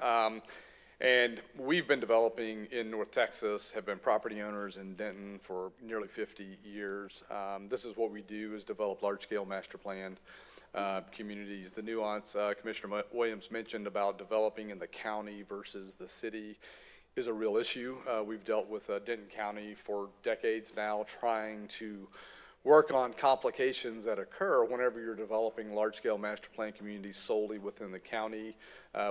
And we've been developing in North Texas, have been property owners in Denton for nearly 50 years. This is what we do, is develop large-scale master planned communities. The nuance Commissioner Williams mentioned about developing in the county versus the city is a real issue. We've dealt with Denton County for decades now, trying to work on complications that occur whenever you're developing large-scale master plan communities solely within the county.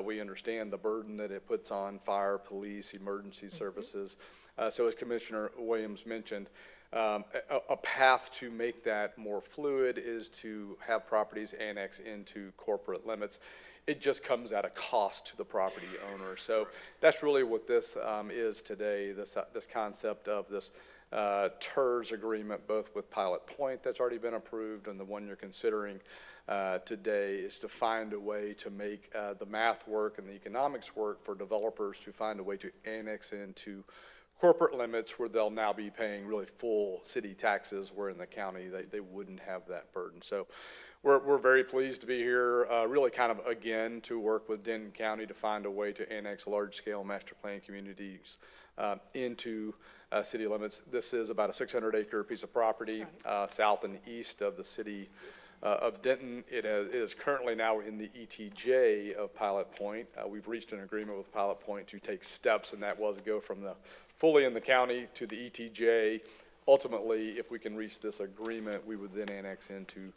We understand the burden that it puts on fire, police, emergency services. So as Commissioner Williams mentioned, a path to make that more fluid is to have properties annex into corporate limits. It just comes at a cost to the property owner. So that's really what this is today, this concept of this TERS agreement, both with Pilot Point that's already been approved and the one you're considering today, is to find a way to make the math work and the economics work for developers to find a way to annex into corporate limits where they'll now be paying really full city taxes, where in the county they wouldn't have that burden. So we're very pleased to be here, really kind of again to work with Denton County to find a way to annex large-scale master plan communities into city limits. This is about a 600-acre piece of property south and east of the city of Denton. It is currently now in the ETJ of Pilot Point. We've reached an agreement with Pilot Point to take steps, and that was go from the fully in the county to the ETJ. Ultimately, if we can reach this agreement, we would then annex into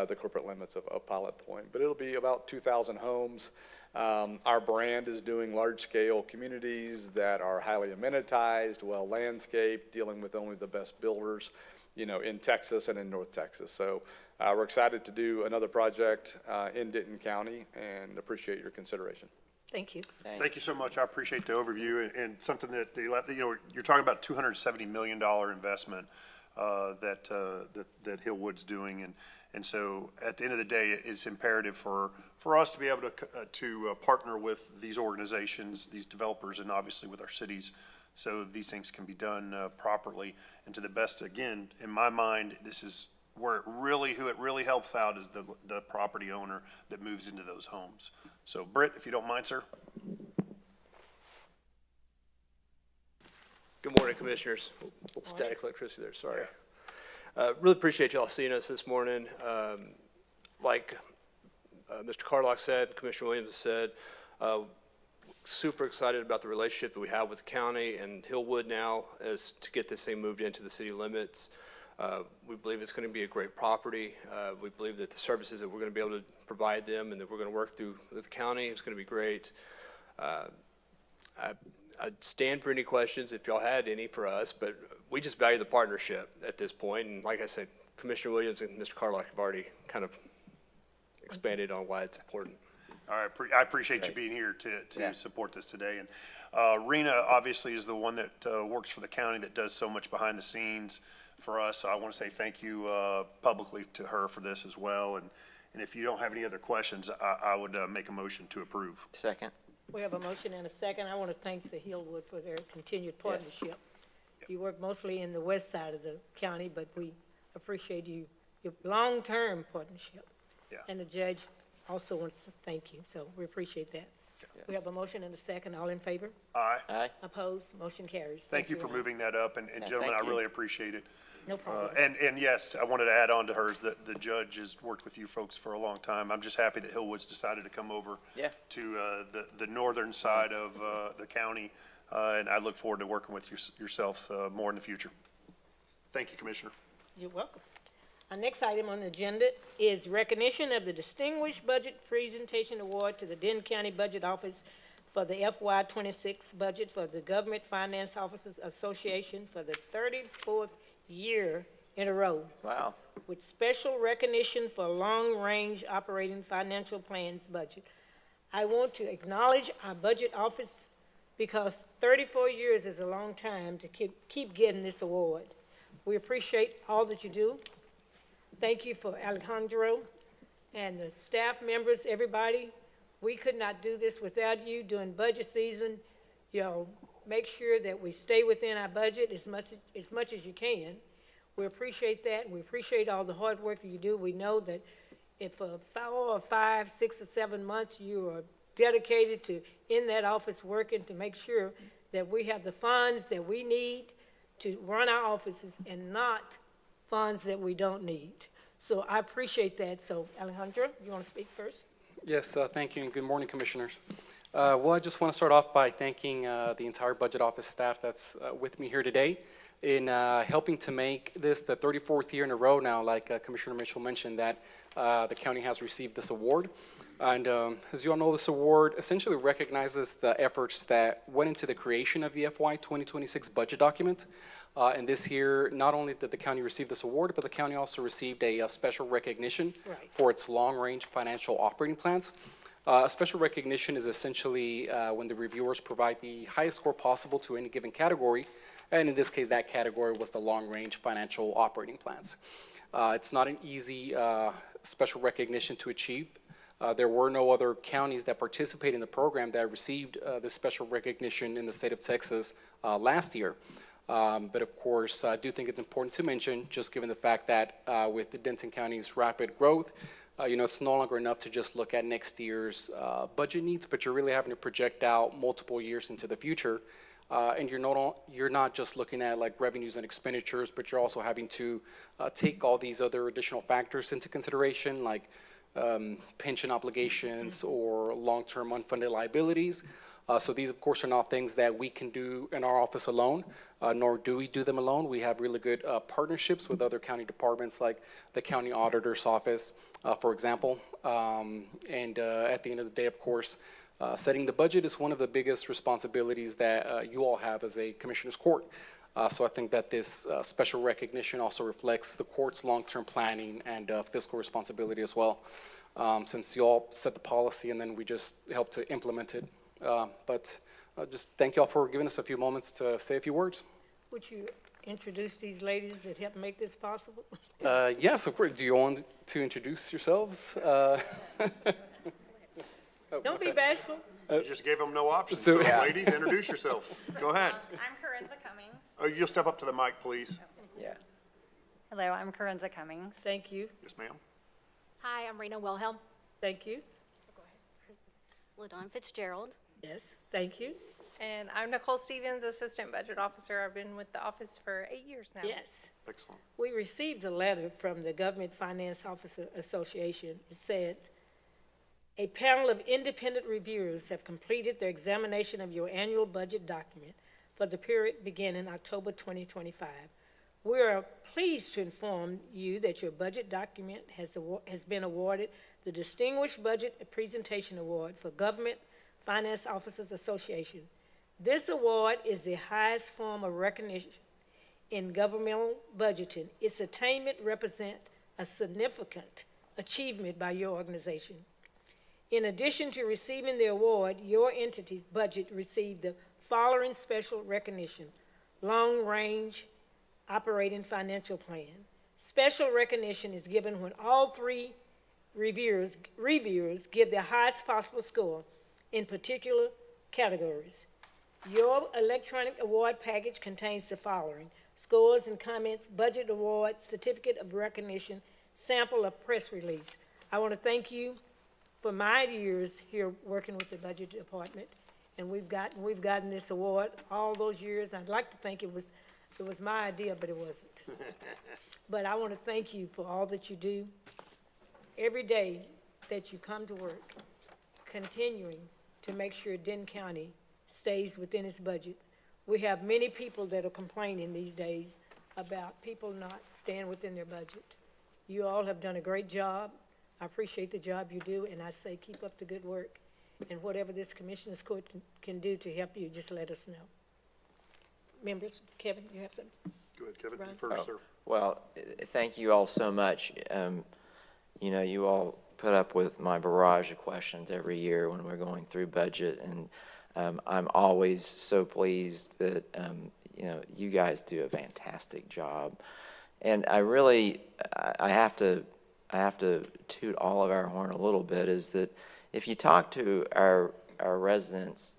the corporate limits of Pilot Point. But it'll be about 2,000 homes. Our brand is doing large-scale communities that are highly amenitized, well-landscaped, dealing with only the best builders, in Texas and in North Texas. So we're excited to do another project in Denton County and appreciate your consideration. Thank you. Thank you so much. I appreciate the overview and something that you're talking about $270 million investment. that Hillwood's doing. And so at the end of the day, it's imperative for us to be able to partner with these organizations, these developers, and obviously with our cities, so these things can be done properly and to the best. Again, in my mind, this is where who it really helps out is the property owner that moves into those homes. So Britt, if you don't mind, sir. Good morning, Commissioners. Static electricity there, sorry. Really appreciate y'all seeing us this morning. Like Mr. Carlock said, Commissioner Williams has said, super excited about the relationship that we have with the county and Hillwood now as to get this thing moved into the city limits. We believe it's going to be a great property. We believe that the services that we're going to be able to provide them and that we're going to work through with the county is going to be great. I'd stand for any questions if y'all had any for us, but we just value the partnership at this point. And like I said, Commissioner Williams and Mr. Carlock have already kind of expanded on why it's important. All right, I appreciate you being here to support this today. And Rena obviously is the one that works for the county that does so much behind the scenes for us. So I want to say thank you publicly to her for this as well. And if you don't have any other questions, I would make a motion to approve. Second. We have a motion and a second. I want to thank the Hillwood for their continued partnership. You work mostly in the west side of the county, but we appreciate your long-term partnership. Yeah. And the judge also wants to thank you, so we appreciate that. Yes. We have a motion and a second. All in favor? Aye. Aye. Opposed? Motion carries. Thank you for Ron. moving that up. And gentlemen, thank I you. really appreciate it. No problem. And yes, I wanted to add on to hers that the judge has worked with you folks for a long time. I'm just happy that Hillwood's decided to come over to the northern side of the county, and I look forward to working with yourselves more in the future. Thank you, Commissioner. You're welcome. Our next item on the agenda is recognition of the Distinguished Budget Presentation Award to the Denton County Budget Office for the FY '26 budget for the Government Finance Officers Association for the 34th year in a row, Wow. with special recognition for long-range operating financial plans budget. I want to acknowledge our budget office because 34 years is a long time to keep getting this award. We appreciate all that you do. Thank you for Alejandro and the staff members, everybody. We could not do this without you during budget season. Make sure that we stay within our budget as much as you can. We appreciate that. We appreciate all the hard work that you do. We know that if for 4 or 5, 6 or 7 months you are dedicated to in that office working to make sure that we have the funds that we need to run our offices and not funds that we don't need. So I appreciate that. So Alejandro, you want to speak first? Yes, thank you, and good morning, Commissioners. Well, I just want to start off by thanking the entire Budget Office staff that's with me here today in helping to make this the 34th year in a row now, like Commissioner Mitchell mentioned, that the county has received this award. And as you all know, this award essentially recognizes the efforts that went into the creation of the FY 2026 budget document. And this year, not only did the county receive this award, but the county also received a special recognition for its long-range financial operating plans. A special recognition is essentially when the reviewers provide the highest score possible to any given category, and in this case, that category was the long-range financial operating plans. It's not an easy special recognition to achieve. There were no other counties that participate in the program that received this special recognition in the state of Texas last year. But of course, I do think it's important to mention, just given the fact that with the Denton County's rapid growth, it's no longer enough to just look at next year's budget needs, but you're really having to project out multiple years into the future. And you're not just looking at like revenues and expenditures, but you're also having to take all these other additional factors into consideration, like pension obligations or long-term unfunded liabilities. So these, of course, are not things that we can do in our office alone, nor do we do them alone. We have really good partnerships with other county departments, like the county auditor's office, for example. And at the end of the day, of course, setting the budget is one of the biggest responsibilities that you all have as a commissioner's court. So I think that this special recognition also reflects the court's long-term planning and fiscal responsibility as well, since you all set the policy and then we just help to implement it. But just thank you all for giving us a few moments to say a few words. Would you introduce these ladies that helped make this possible? Yes, of course. Do you want to introduce yourselves? Don't be bashful. You just gave them no options. So- So ladies, introduce yourselves. Go ahead. I'm Corinza Cummings. Oh, you'll step up to the mic, please. Yeah. Hello, I'm Corinza Cummings. Thank you, Yes, ma'am. Hi, I'm Rena Wilhelm. thank you, LaDawn Fitzgerald. yes, thank you, And I'm Nicole Stevens, Assistant Budget Officer. I've been with the office for 8 years now. yes. Excellent. We received a letter from the Government Finance Officer Association. It said, "A panel of independent reviewers have completed their examination of your annual budget document for the period beginning October 2025. We are pleased to inform you that your budget document has been awarded the Distinguished Budget Presentation Award for Government Finance Officers Association. This award is the highest form of recognition in governmental budgeting. Its attainment represents a significant achievement by your organization. In addition to receiving the award, your entity's budget received the following special recognition: Long-Range Operating Financial Plan. Special recognition is given when all three reviewers give the highest possible score in particular categories. Your electronic award package contains the following: scores and comments, budget award, certificate of recognition, sample of press release. I want to thank you for my years here working with the budget department, and we've gotten this award all those years. I'd like to think it was my idea, but it wasn't. But I want to thank you for all that you do every day that you come to work, continuing to make sure Denton County stays within its budget. We have many people that are complaining these days about people not staying within their budget. You all have done a great job. I appreciate the job you do, and I say keep up the good work. And whatever this Commissioners Court can do to help you, just let us know. Members, Kevin, you have something? Go ahead, Kevin, you Ron? first, sir. Well, thank you all so much. You know, you all put up with my barrage of questions every year when we're going through budget, and I'm always so pleased that, you know, you guys do a fantastic job. And I really, I have to toot all of our horn a little bit, is that if you talk to our residents,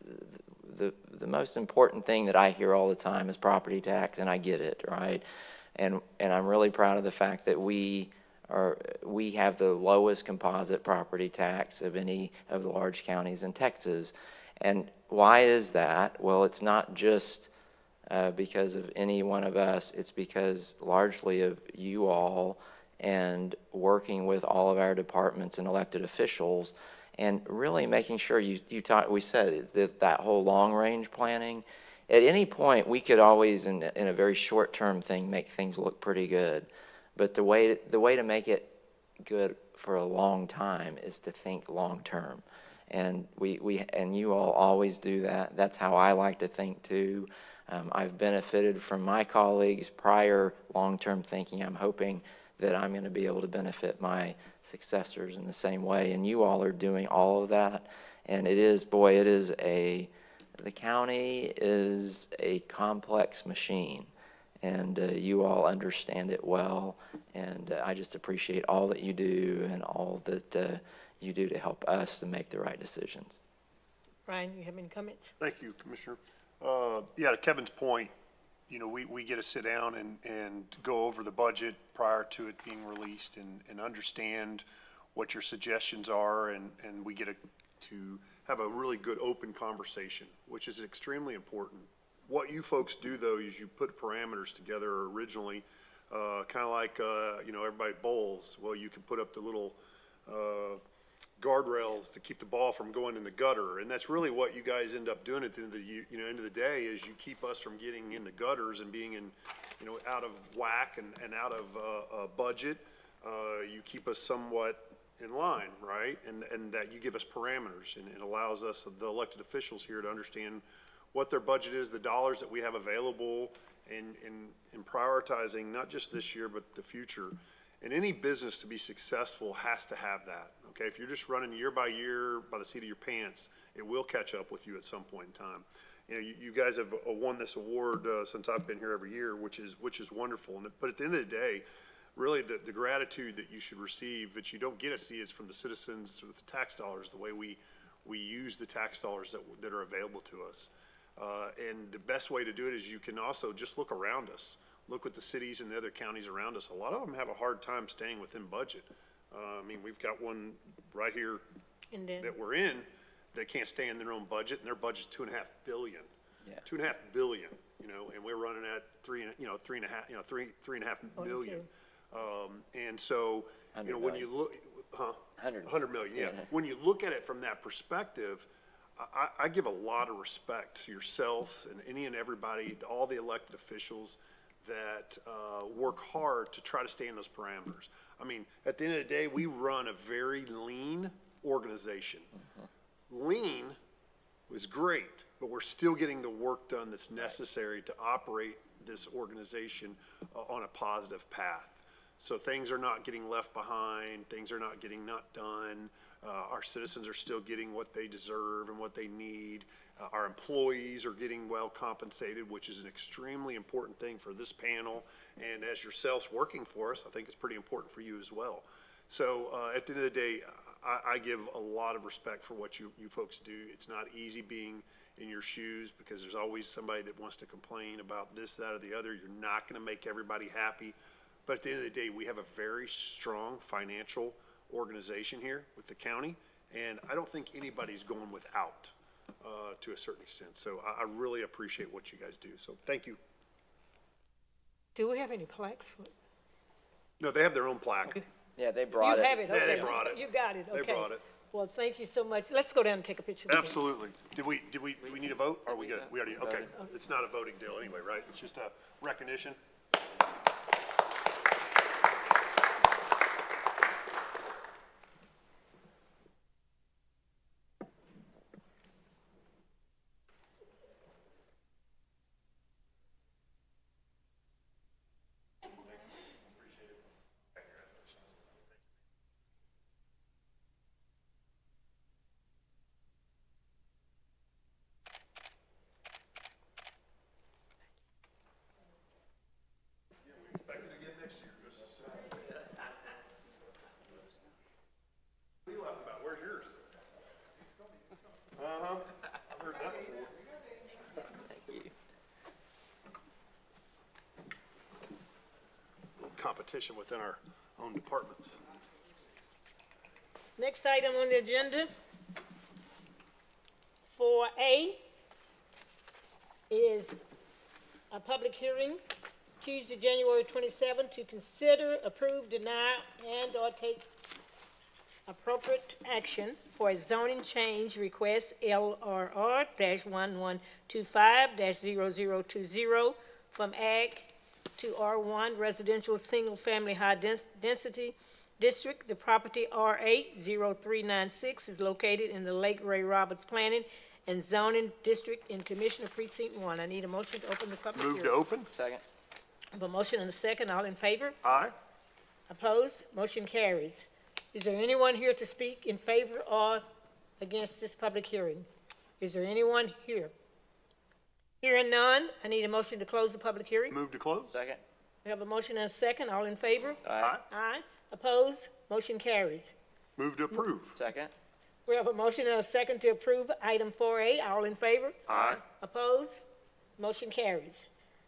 the most important thing that I hear all the time is property tax, and I get it, right? And I'm really proud of the fact that we have the lowest composite property tax of any of the large counties in Texas. And why is that? Well, it's not just because of any one of us. It's because largely of you all and working with all of our departments and elected officials, and really making sure we said that whole long-range planning. At any point, we could always, in a very short-term thing, make things look pretty good. But the way to make it good for a long time is to think long-term. And and you all always do that. That's how I like to think too. I've benefited from my colleagues' prior long-term thinking. I'm hoping that I'm going to be able to benefit my successors in the same way. And you all are doing all of that. And the county is a complex machine. And you all understand it well. And I just appreciate all that you do and all that you do to help us to make the right decisions. Ryan, you have any comments? Thank you, Commissioner. Yeah, to Kevin's point, you know, we get to sit down and go over the budget prior to it being released and understand what your suggestions are, and we get to have a really good open conversation, which is extremely important. What you folks do, though, is you put parameters together originally, kind of like, you know, everybody bowls. Well, you can put up the little guardrails to keep the ball from going in the gutter, and that's really what you guys end up doing at the end of the end of the day, is you keep us from getting in the gutters and being in, you know, out of whack and out of budget. You keep us somewhat in line, right? And that you give us parameters, and it allows us, the elected officials here, to understand what their budget is, the dollars that we have available, and prioritizing not just this year but the future. And any business to be successful has to have that, okay? If you're just running year by the seat of your pants, it will catch up with you at some point in time. You know, you guys have won this award since I've been here every year, which is wonderful. But at the end of the day, really the gratitude that you should receive that you don't get to see is from the citizens with the tax dollars, the way we use the tax dollars that are available to us. And the best way to do it is you can also just look around us. Look at the cities and the other counties around us. A lot of them have a hard time staying within budget. I mean, we've got one right here that we're in that can't stay in their own budget, and their budget's $2.5 billion. Yeah. $2.5 billion, you know, and we're running at three and a half million. And so, you know, when you look, 100 million, yeah. When you look at it from that perspective, I give a lot of respect to yourselves and any and everybody, all the elected officials that work hard to try to stay in those parameters. I mean, at the end of the day, we run a very lean organization. Lean was great, but we're still getting the work done that's necessary to operate this organization on a positive path. So things are not getting left behind, things are not getting not done. Our citizens are still getting what they deserve and what they need. Our employees are getting well compensated, which is an extremely important thing for this panel. And as yourselves working for us, I think it's pretty important for you as well. So at the end of the day, I give a lot of respect for what you folks do. It's not easy being in your shoes because there's always somebody that wants to complain about this, that, or the other. You're not going to make everybody happy. But at the end of the day, we have a very strong financial organization here with the county, and I don't think anybody's going without to a certain extent. So I really appreciate what you guys do. So thank you. Do we have any plaques for? No, they have their own plaque. Okay. Yeah, they brought it. You have it, okay. They brought it. You got it, okay. They brought it. Well, thank you so much. Let's go down and take a picture. with you. Absolutely. Do we need a vote? Or are we good? We already, okay. It's not a voting deal anyway, right? It's just a recognition. Competition within our own departments. Next item on the agenda, 4A, is a public hearing Tuesday, January 27, to consider, approve, deny, and/or take appropriate action for a zoning change request LRR-1125-0020 from Ag to R1 Residential Single Family High Density District. The property R80396 is located in the Lake Ray Roberts Planning and Zoning District in Commissioner Precinct 1. I need a motion to open the public hearing. Move to open. Second. I have a motion and a second. All in favor? Aye. Opposed? Motion carries. Is there anyone here to speak in favor or against this public hearing? Is there anyone here? Hearing none, I need a motion to close the public hearing. Move to close. Second. We have a motion and a second. All in favor? Aye. Aye. Opposed? Motion carries. Move to approve. Second. We have a motion and a second to approve item 4A. All in favor? Aye. Opposed? Motion carries.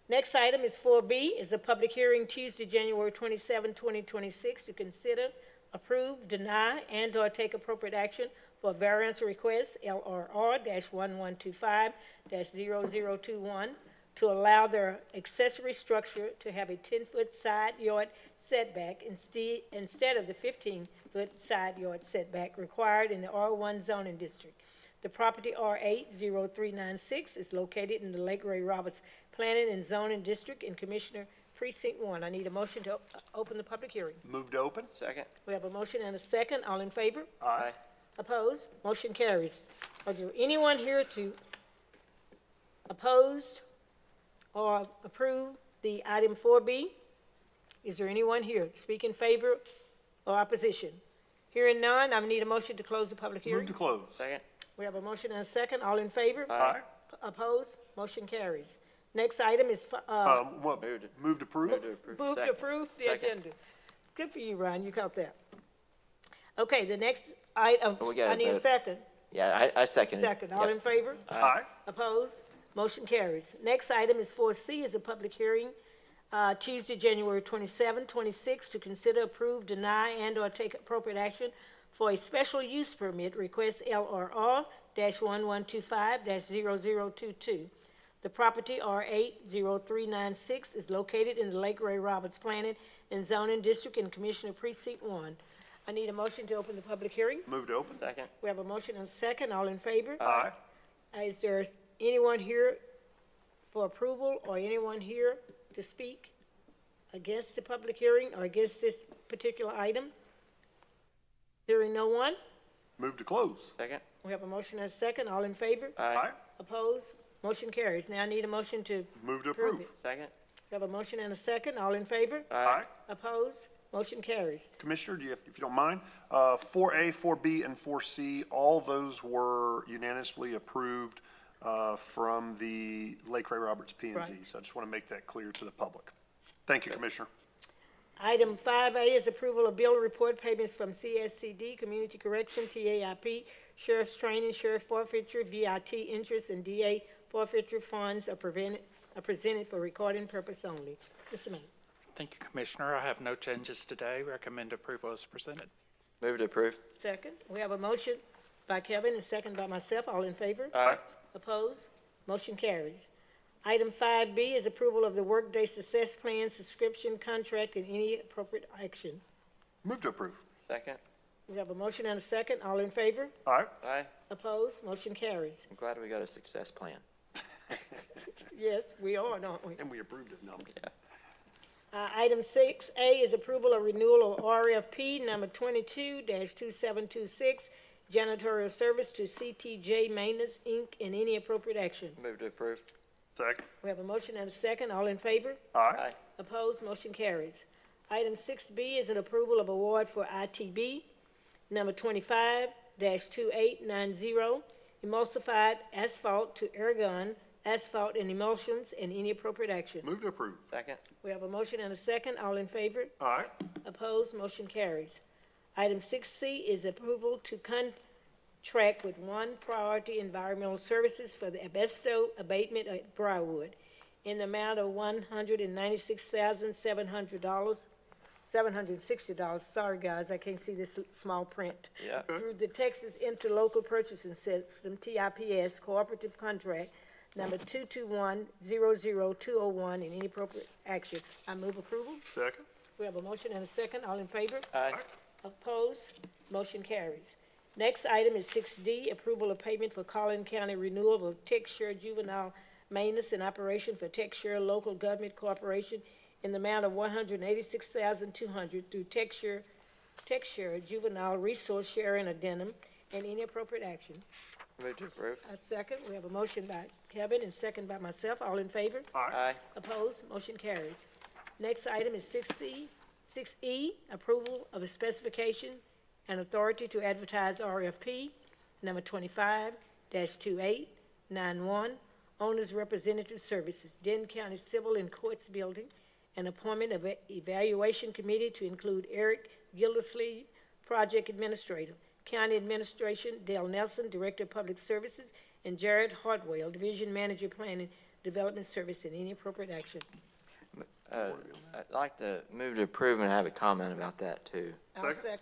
Next item is 4B, is a public hearing Tuesday, January 27, 2026, to consider, approve, deny, and/or take appropriate action for a variance request, LRR-1125-0021, to allow their accessory structure to have a 10-foot side yard setback instead of the 15-foot side yard setback required in the R1 zoning district. The property R80396 is located in the Lake Ray Roberts Planning and Zoning District in Commissioner Precinct 1. I need a motion to open the public hearing. Move to open. Second. We have a motion and a second. All in favor? Aye. Opposed? Motion carries. Is there anyone here to oppose or approve the item 4B? Is there anyone here to speak in favor or opposition? Hearing none, I need a motion to close the public hearing. Move to close. Second. We have a motion and a second. All in favor? Aye. Opposed? Motion carries. Next item is, What, move to approve? move to approve the agenda. Good for you, Ryan, you caught that. Okay, the next item, We gotta I need a vote. second. Yeah, I second it. Second, all in favor? Aye. Opposed? Motion carries. Next item is 4C, is a public hearing, Tuesday, January 27, 26, to consider, approve, deny, and/or take appropriate action for a special use permit request LRR-1125-0022. The property, R80396, is located in the Lake Ray Roberts Planning and Zoning District in Commissioner Precinct 1. I need a motion to open the public hearing. Move to open? Second. We have a motion and a second. All in favor? Aye. Is there anyone here for approval or anyone here to speak against the public hearing or against this particular item? Hearing no one, Move to close? Second. we have a motion and a second. All in favor? Aye. Opposed? Motion carries. Now I need a motion to Move to approve approve? it. Second. We have a motion and a second. All in favor? Aye. Opposed? Motion carries. Commissioner, do you, if you don't mind, 4A, 4B, and 4C, all those were unanimously approved from the Lake Ray Roberts P and Z. Right. So I just want to make that clear to the public. Thank you, Commissioner. Item 5A is approval of bill report payments from CSCD, Community Correction, TAIP, Sheriff's Training, Sheriff Forfeiture, VIT interest, and DA forfeiture funds are presented for recording purpose only. Mr. Mayor. Thank you, Commissioner. I have no changes today. Recommend approval as presented. Move to approve. Second, we have a motion by Kevin and second by myself. All in favor? Aye. Opposed? Motion carries. Item 5B is approval of the Workday Success Plan subscription contract and any appropriate action. Move to approve? Second. We have a motion and a second. All in favor? Aye. Aye. Opposed? Motion carries. I'm glad we got a success plan. Yes, we are, don't we? And we approved it, no. Yeah. Item 6A is approval of renewal of RFP number 22-2726, janitorial service to CTJ Maintenance, Inc., and any appropriate action. Move to approve. Second? We have a motion and a second. All in favor? Aye. Opposed? Motion carries. Item 6B is an approval of award for ITB number 25-2890, emulsified asphalt to Ergon Asphalt and Emulsions, and any appropriate action. Move to approve? Second. We have a motion and a second. All in favor? Aye. Opposed? Motion carries. Item 6C is approval to contract with One Priority Environmental Services for the asbestos abatement at Briarwood in the amount of $196,700, $760. Sorry, guys, I can't see this small print. Yeah. Through the Texas Interlocal Purchasing System, TIPS, cooperative contract number 221-00201, and any appropriate action. I move approval. Second? We have a motion and a second. All in favor? Aye. Opposed? Motion carries. Next item is 6D, approval of payment for Collin County renewal of Texture Juvenile Maintenance and Operation for Texture Local Government Corporation in the amount of $186,200 through Texture Juvenile Resource Sharing Addendum, and any appropriate action. Move to approve. A second. We have a motion by Kevin and second by myself. All in favor? Aye. Opposed? Motion carries. Next item is 6E, approval of a specification and authority to advertise RFP number 25-2891, Owners Representative Services, Denton County Civil and Courts Building, and appointment of an evaluation committee to include Eric Gildersleeve, Project Administrator, County Administration, Dale Nelson, Director of Public Services, and Jared Hartwell, Division Manager, Planning Development Service, and any appropriate action. I'd like to move to approve and have a comment about that too. I'll second.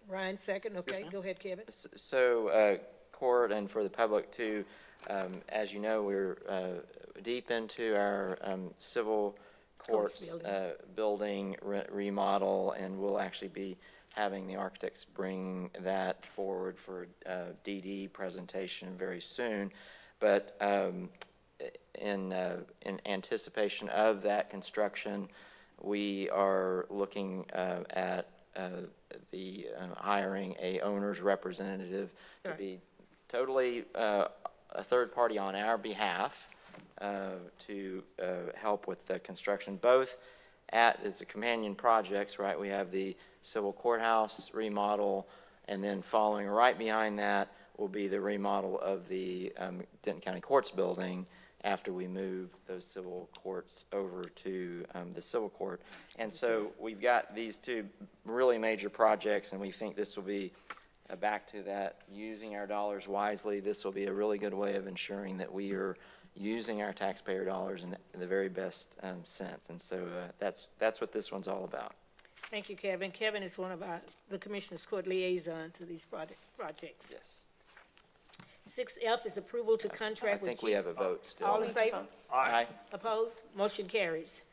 Ryan, second. Okay, go ahead, Kevin. So, court and for the public too, as you know, we're deep into our civil courts building remodel, and we'll actually be having the architects bring that forward for DD presentation very soon. But in anticipation of that construction, we are looking at the hiring a owner's representative to be totally a third party on our behalf to help with the construction, both as the companion projects, right? We have the civil courthouse remodel, and then following right behind that will be the remodel of the Denton County Courts building after we move those civil courts over to the civil court. And so we've got these two really major projects, and we think this will be back to that, using our dollars wisely. This will be a really good way of ensuring that we are using our taxpayer dollars in the very best sense. And so that's what this one's all about. Thank you, Kevin. Kevin is one of the Commissioners Court liaison to these projects. Yes. 6F is approval to I contract with. think we have a vote still. All in favor? Aye. Opposed? Motion carries.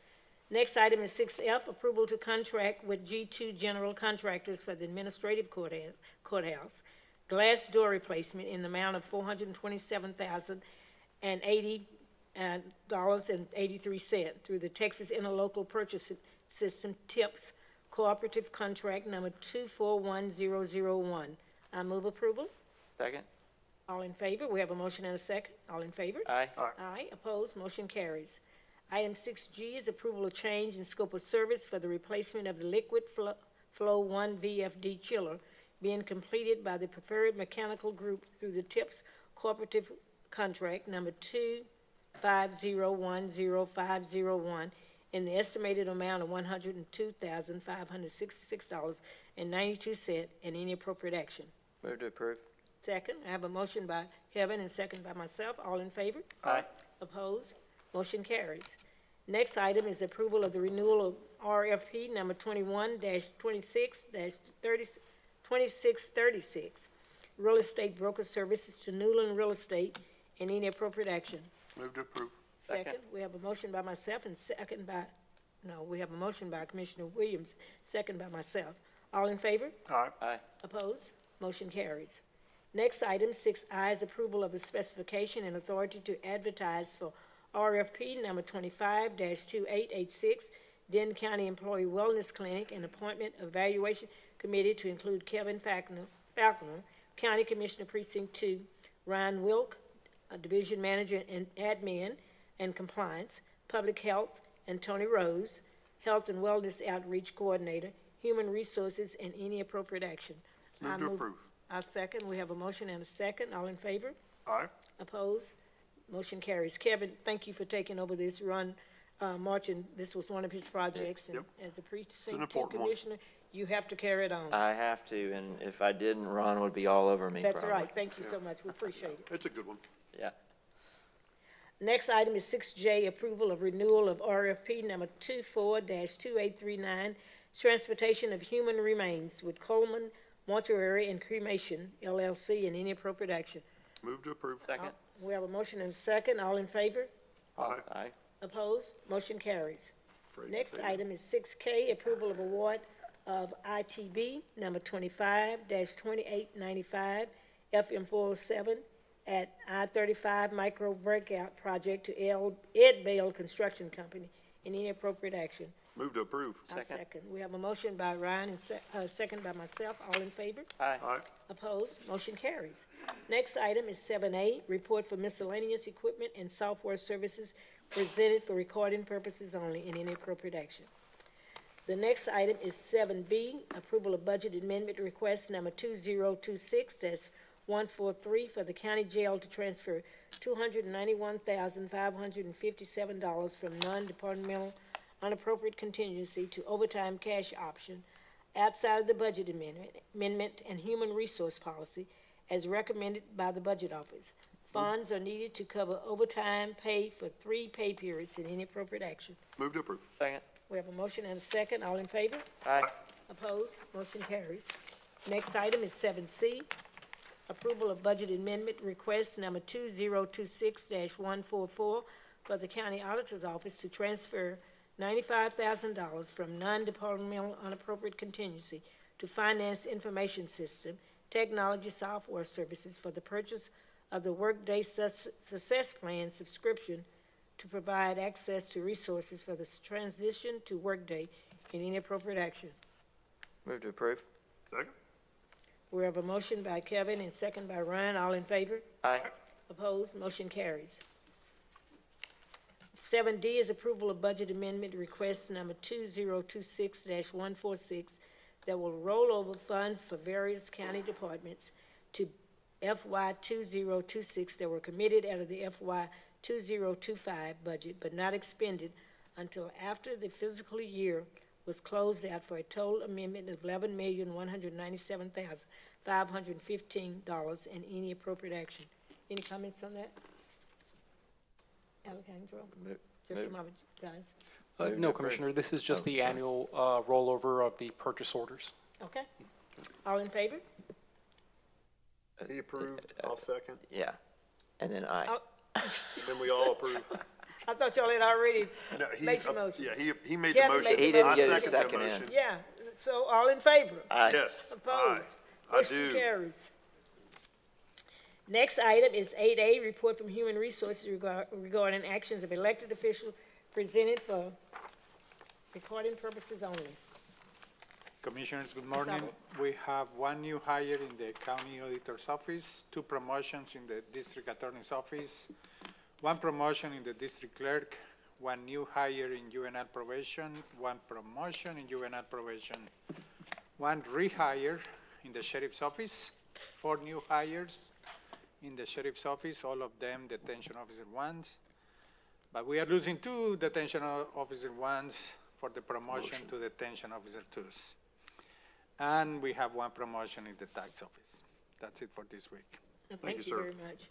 Next item is 6F, approval to contract with G2 General Contractors for the administrative courthouse glass door replacement in the amount of $427,080.83 through the Texas Interlocal Purchase System TIPS Cooperative Contract number 241001. I move approval. Second? All in favor? We have a motion and a second. All in favor? Aye. Aye. Opposed? Motion carries. Item 6G is approval of change in scope of service for the replacement of the liquid flow 1 VFD chiller being completed by the Preferred Mechanical Group through the TIPS Cooperative Contract number 250100501 in the estimated amount of $102,566.92 and any appropriate action. Move to approve. Second, I have a motion by Kevin and second by myself. All in favor? Aye. Opposed? Motion carries. Next item is approval of the renewal of RFP number 2636 real estate broker services to Newland Real Estate and any appropriate action. Move to approve. Second, we have a motion by myself and we have a motion by Commissioner Williams, second by myself. All in favor? Aye. Aye. Opposed? Motion carries. Next item, 6I, is approval of the specification and authority to advertise for RFP number 25-2886, Denton County Employee Wellness Clinic and Appointment Evaluation Committee to include Kevin Falconer, County Commissioner Precinct 2, Ryan Wilk, Division Manager and Admin and Compliance, Public Health, and Tony Rose, Health and Wellness Outreach Coordinator, Human Resources, and any appropriate action. Move to approve. I second. We have a motion and a second. All in favor? Aye. Opposed? Motion carries. Kevin, thank you for taking over this run, marching. This was one of his projects, and Yep. as a precinct two important one. commissioner, you have to carry it on. I have to, and if I didn't, Ron would be all over me. That's probably. right. Thank you so much. We appreciate it. It's a good one. Yeah. Next item is 6J, approval of renewal of RFP number 24-2839, transportation of human remains with Coleman Mortuary and Cremation LLC and any appropriate action. Move to approve. Second? We have a motion and a second. All in favor? Aye. Aye. Opposed? Motion carries. Afraid to Next say item is 6K, approval of award of ITB number 25-2895, FM 407 at I-35 Micro Breakout Project to Ed Bale Construction Company and any appropriate action. Move to approve. I second. We have a motion by Ryan and second by myself. All in favor? Aye. Aye. Opposed? Motion carries. Next item is 7A, report for miscellaneous equipment and software services presented for recording purposes only and any appropriate action. The next item is 7B, approval of budget amendment request number 2026-143 for the county jail to transfer $291,557 from non-departmental unappropriate contingency to overtime cash option outside of the budget amendment and human resource policy as recommended by the budget office. Funds are needed to cover overtime pay for 3 pay periods in any appropriate action. Move to approve. Second? We have a motion and a second. All in favor? Aye. Opposed? Motion carries. Next item is 7C, approval of budget amendment request number 2026-144 for the county auditor's office to transfer $95,000 from non-departmental unappropriate contingency to finance information system technology software services for the purchase of the Workday Success Plan subscription to provide access to resources for the transition to Workday in any appropriate action. Move to approve. Second. We have a motion by Kevin and second by Ryan. All in favor? Aye. Opposed? Motion carries. 7D is approval of budget amendment request number 2026-146 that will roll over funds for various county departments to FY 2026 that were committed out of the FY 2025 budget but not expended until after the fiscal year was closed out for a total amendment of $11,197,515 and any appropriate action. Any comments on that? Alejandro? Just a moment, guys. No, Commissioner, this is just the annual rollover of the purchase orders. Okay. All in favor? He approved, I'll second, Yeah, and then I. then we all approve. I thought y'all had already No, made your motion. Yeah, he made the Kevin motion. made the He didn't I get a second the second in. motion. Yeah, so all in favor? Aye. Yes. Opposed? I Motion do. carries. Next item is 8A, report from Human Resources regarding actions of elected officials presented for recording purposes only. Commissioners, good morning. We have one new hire in the county auditor's office, 2 promotions in the district attorney's office, 1 promotion in the district clerk, 1 new hire in juvenile probation, 1 promotion in juvenile probation, 1 rehire in the sheriff's office, 4 new hires in the sheriff's office, all of them detention officer 1s. But we are losing 2 detention officer 1s for the promotion to detention officer 2s. And we have 1 promotion in the tax office. That's it for this week. Thank you, you sir. very much.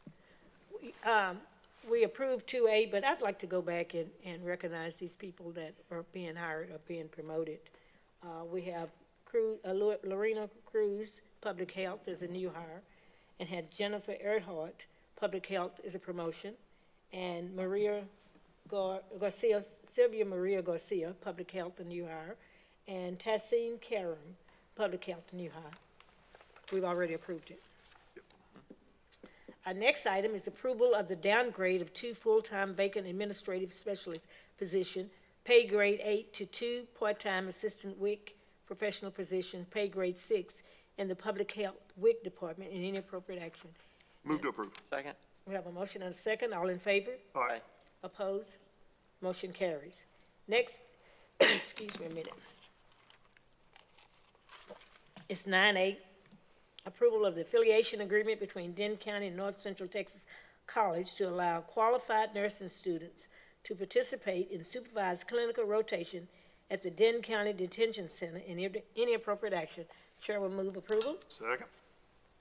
We approved 2A, but I'd like to go back and recognize these people that are being hired or being promoted. We have Lorena Cruz, Public Health, is a new hire, and had Jennifer Earhart, Public Health, is a promotion, and Sylvia Maria Garcia, Public Health, a new hire, and Tassine Karam, Public Health, a new hire. We've already approved it. Our next item is approval of the downgrade of 2 full-time vacant administrative specialist position, pay grade 8 to 2 part-time assistant WIC professional position, pay grade 6 in the Public Health WIC department, and any appropriate action. Move to approve. Second? We have a motion and a second. All in favor? Aye. Opposed? Motion carries. Next, excuse me a minute. It's 9A, approval of the affiliation agreement between Denton County and North Central Texas College to allow qualified nursing students to participate in supervised clinical rotation at the Denton County Detention Center and any appropriate action. Chair will move approval. Second.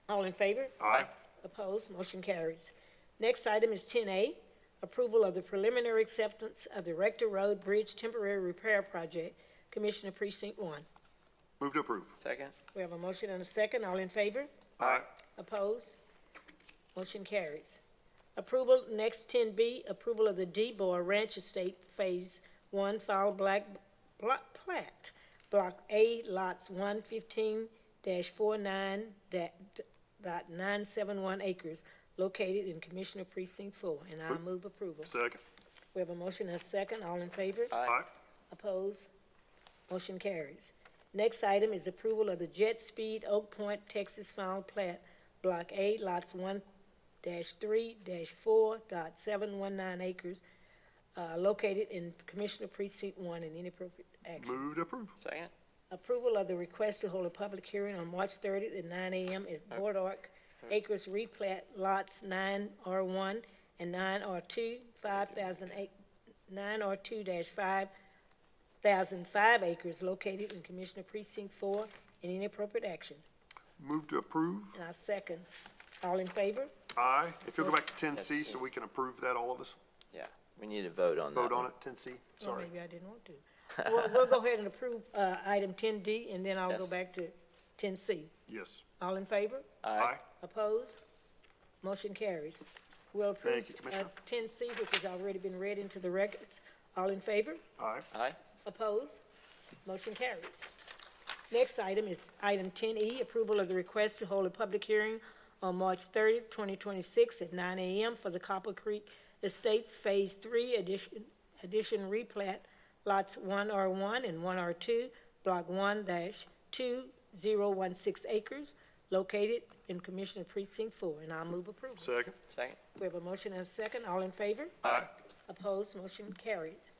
All in favor? Aye. Opposed? Motion carries. Next item is 10A, approval of the preliminary acceptance of the Rector Road Bridge Temporary Repair Project, Commissioner Precinct 1. Move to approve. Second? We have a motion and a second. All in favor? Aye. Opposed? Motion carries. Approval, next 10B, approval of the D-Bar Ranch Estate Phase 1 File Block Plat, Block A, Lots 115-49.971 acres, located in Commissioner Precinct 4, and I'll move approval. Second. We have a motion and a second. All in favor? Aye. Opposed? Motion carries. Next item is approval of the Jet Speed Oak Point, Texas Final Plat, Block A, Lots 1-3-4.719 acres, located in Commissioner Precinct 1, and any appropriate action. Move to approve. Second? Approval of the request to hold a public hearing on March 30th at 9 a.m. at Boardwalk Acres replat lots 9R1 and 9R2, 9R2-5,005 acres located in Commissioner Precinct 4, and any appropriate action. Move to approve. And I second. All in favor? Aye. If you'll go back to 10C so we can approve that, all of us. Yeah, we need to vote on that. Vote on one. it, 10C. Or Sorry. maybe I didn't want to. We'll go ahead and approve, item 10D, and then I'll go Yes. back to 10C. Yes. All in favor? Aye. Opposed? Motion carries. We'll approve, Thank you, Commissioner. 10C, which has already been read into the records. All in favor? Aye. Aye? Opposed? Motion carries. Next item is item 10E, approval of the request to hold a public hearing on March 30th, 2026 at 9 a.m. for the Copper Creek Estates Phase 3 addition replat lots 1R1 and 1R2, block 1-2016 acres, located in Commissioner Precinct 4, and I'll move approval. Second. Second? We have a motion and a second. All in favor? Aye. Opposed? Motion carries.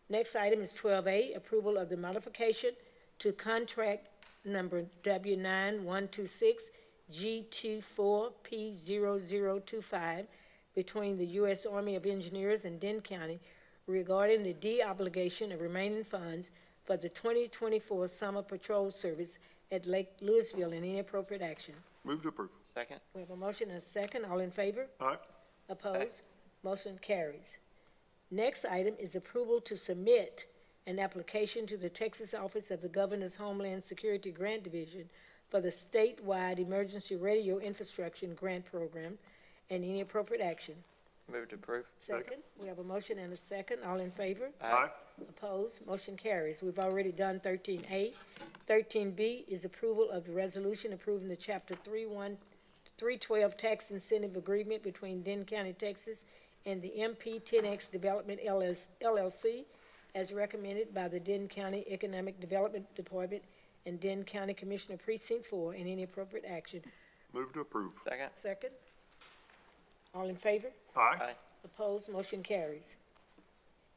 Next item is 12A, approval of the modification to contract number W9126 G24P0025 between the U.S. Army of Engineers and Denton County regarding the de-obligation of remaining funds for the 2024 Summer Patrol Service at Lake Louisville and any appropriate action. Move to approve. Second? We have a motion and a second. All in favor? Aye. Opposed? Motion carries. Next item is approval to submit an application to the Texas Office of the Governor's Homeland Security Grant Division for the statewide emergency radio infrastructure grant program and any appropriate action. Move to approve. Second, we have a motion and a second. All in favor? Aye. Opposed? Motion carries. We've already done 13A. 13B is approval of the resolution approving the Chapter 312 Tax Incentive Agreement between Denton County, Texas and the MP 10X Development LLC as recommended by the Denton County Economic Development Department and Denton County Commissioner Precinct 4 and any appropriate action. Move to approve. Second? Second. All in favor? Aye. Opposed, motion carries.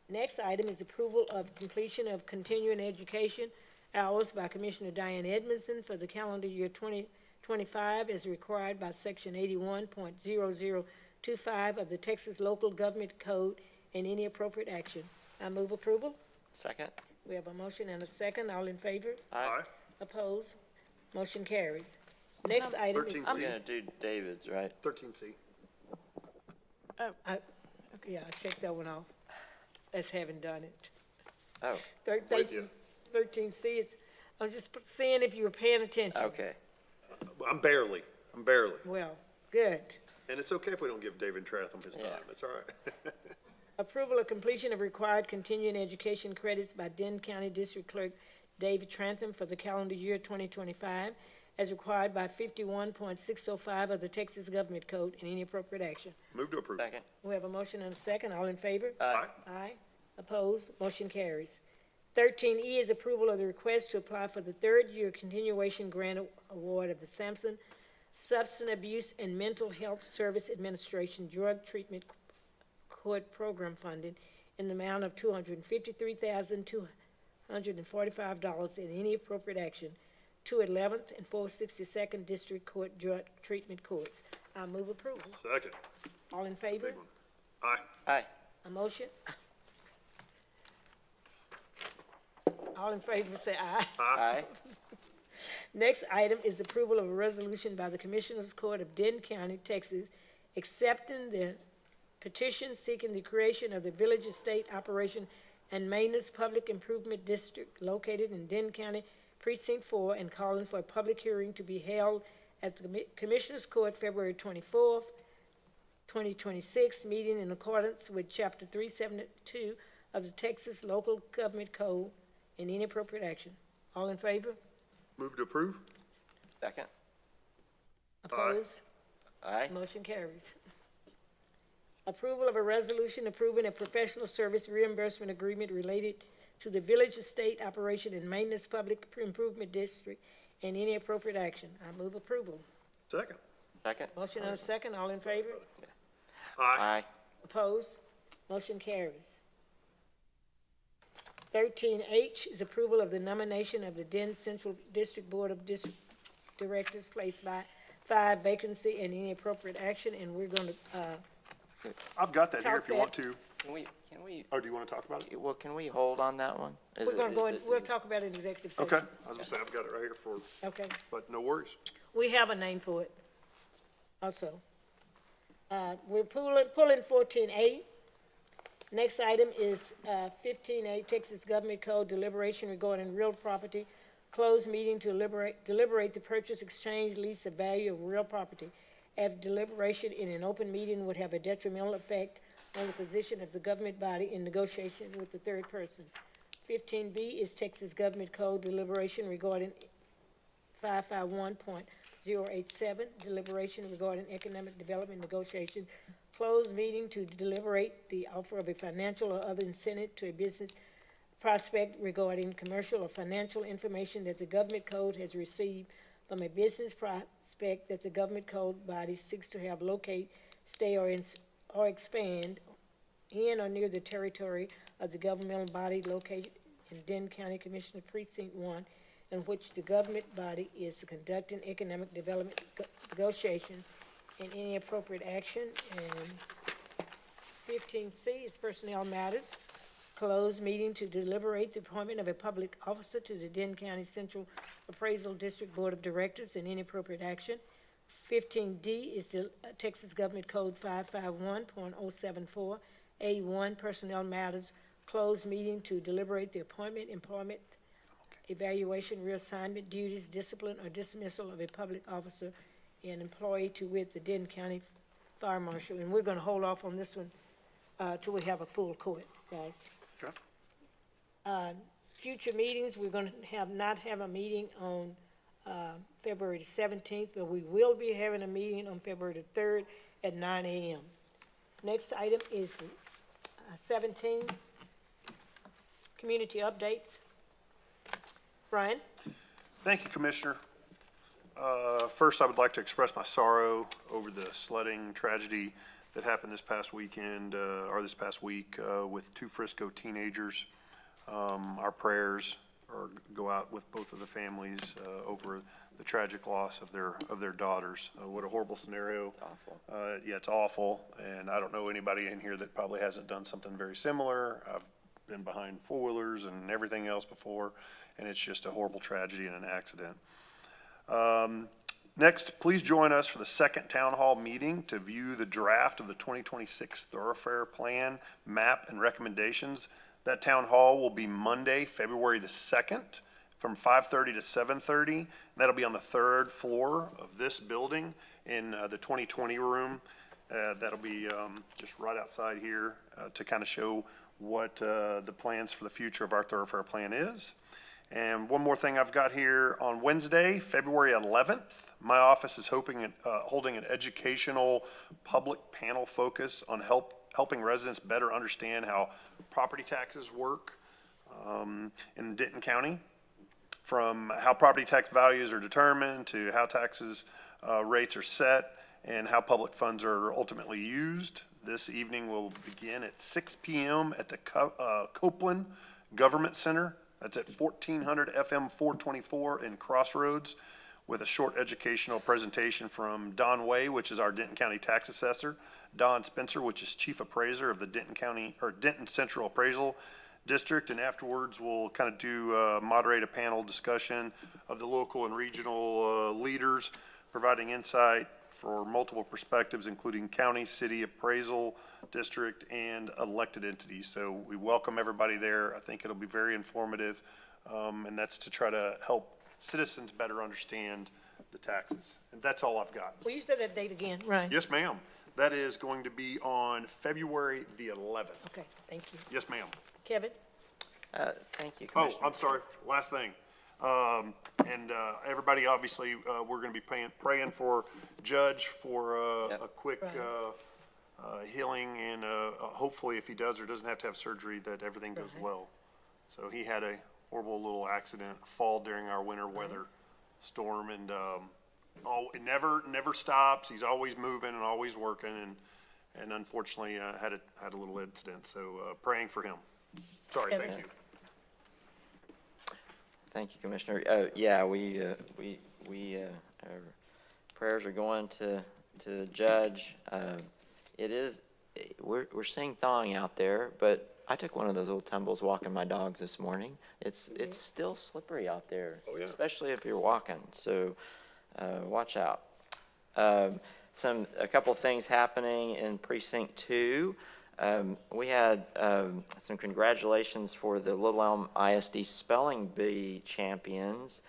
Next item is approval of completion of continuing education hours by Commissioner Diane Edmondson for the calendar year 2025 as required by Section 81.0025 of the Texas Local Government Code and any appropriate action. I move approval. Second? We have a motion and a second. All in favor? Aye. Opposed, motion carries. Next item is. 13C. I'm gonna do David's, right? 13C. Yeah, I checked that one off as having done it. Oh, With you. 13C is, I was just seeing if you were paying attention. okay. I'm barely. Well, good. And it's okay if we don't give David Tratham his time. Yeah. It's all right. Approval of completion of required continuing education credits by Denton County District Clerk David Trantham for the calendar year 2025 as required by 51.605 of the Texas Government Code and any appropriate action. Move to approve. Second? We have a motion and a second. All in favor? Aye. Aye. Opposed? Motion carries. 13E is approval of the request to apply for the third-year continuation grant award of the Sampson Substance Abuse and Mental Health Service Administration Drug Treatment Court Program funding in the amount of $253,245 in any appropriate action to 11th and 462nd District Court Drug Treatment Courts. I move approval. Second. All in favor? Big one. Aye. Aye. A motion? All in favor, say aye. Aye. Next item is approval of a resolution by the Commissioners Court of Denton County, Texas, accepting the petition seeking the creation of the Village Estate Operation and Maintenance Public Improvement District located in Denton County, Precinct 4, and calling for a public hearing to be held at the Commissioners Court February 24th, 2026, meeting in accordance with Chapter 372 of the Texas Local Government Code and any appropriate action. All in favor? Move to approve. Second? Opposed? Aye. Motion carries. Approval of a resolution approving a professional service reimbursement agreement related to the Village Estate Operation and Maintenance Public Improvement District and any appropriate action. I move approval. Second. Second? Motion and a second. All in favor? Aye. Opposed? Motion carries. 13H is approval of the nomination of the Denton Central District Board of District Directors placed by 5 vacancy and any appropriate action, and we're going to, I've got that here Talk if you want to. Can we, Oh, do you want to talk about it? well, can we hold on that one? Is we're it- going to go in, is it- we'll talk about it in executive session. Okay. I was gonna say, I've got it right here for, Okay. but no worries. We have a name for it also. We're pulling 14A. Next item is 15A, Texas Government Code deliberation regarding real property. Closed meeting to deliberate the purchase, exchange, lease, or value of real property. If deliberation in an open meeting would have a detrimental effect on the position of the government body in negotiation with the third person. 15B is Texas Government Code deliberation regarding 551.087, deliberation regarding economic development negotiation. Closed meeting to deliberate the offer of a financial or other incentive to a business prospect regarding commercial or financial information that the government code has received from a business prospect that the government code body seeks to have locate, stay, or expand in or near the territory of the governmental body located in Denton County Commissioner Precinct 1, in which the government body is conducting economic development negotiation and any appropriate action. And 15C is personnel matters. Closed meeting to deliberate the appointment of a public officer to the Denton County Central Appraisal District Board of Directors and any appropriate action. 15D is the Texas Government Code 551.074, A1, personnel matters. Closed meeting to deliberate the appointment, employment, evaluation, reassignment, duties, discipline, or dismissal of a public officer and employee to wit the Denton County Fire Marshal. And we're gonna hold off on this one till we have a full court, guys. Okay. Future meetings, we're gonna not have a meeting on February the 17th, but we will be having a meeting on February the 3rd at 9 a.m. Next item is 17, community updates. Brian? Thank you, Commissioner. First, I would like to express my sorrow over the sledding tragedy that happened this past weekend, or this past week, with two Frisco teenagers. Our prayers go out with both of the families over the tragic loss of their daughters. What a horrible scenario. It's awful. Yeah, it's awful, and I don't know anybody in here that probably hasn't done something very similar. I've been behind four-wheelers and everything else before, and it's just a horrible tragedy and an accident. Next, please join us for the second town hall meeting to view the draft of the 2026 thoroughfare plan, map, and recommendations. That town hall will be Monday, February the 2nd, from 5:30 to 7:30. That'll be on the 3rd floor of this building in the 2020 room. That'll be just right outside here to kind of show what the plans for the future of our thoroughfare plan is. And one more thing I've got here, on Wednesday, February 11th, my office is holding an educational public panel focus on helping residents better understand how property taxes work in Denton County, from how property tax values are determined to how taxes rates are set and how public funds are ultimately used. This evening will begin at 6 p.m. at the Copeland Government Center. That's at 1400 FM 424 in Crossroads, with a short educational presentation from Don Way, which is our Denton County tax assessor, Don Spencer, which is chief appraiser of the Denton Central Appraisal District, and afterwards we'll kind of do moderate a panel discussion of the local and regional leaders, providing insight for multiple perspectives, including county, city, appraisal district, and elected entities. So we welcome everybody there. I think it'll be very informative, and that's to try to help citizens better understand the taxes. And that's all I've got. Will you say that date again, Ryan? Yes, ma'am. That is going to be on February the 11th. Okay, thank you. Yes, ma'am. Kevin? Thank you, Oh, Commissioner. I'm sorry. Last thing. Everybody, obviously, we're going to be praying for Judge for a quick healing, and hopefully, if he does or doesn't have to have surgery, that everything goes well. So he had a horrible little accident, fall during our winter weather storm, and it never stops. He's always moving and always working, and unfortunately had a little incident. So praying for him. Sorry, thank you. Thank you, Commissioner. Yeah, our prayers are going to the judge. We're seeing thawing out there, but I took one of those little tumbles walking my dogs this morning. It's still slippery out there, especially if you're walking. So watch out. A couple things happening in Precinct 2. We had some congratulations for the Little Elm ISD Spelling Bee champions.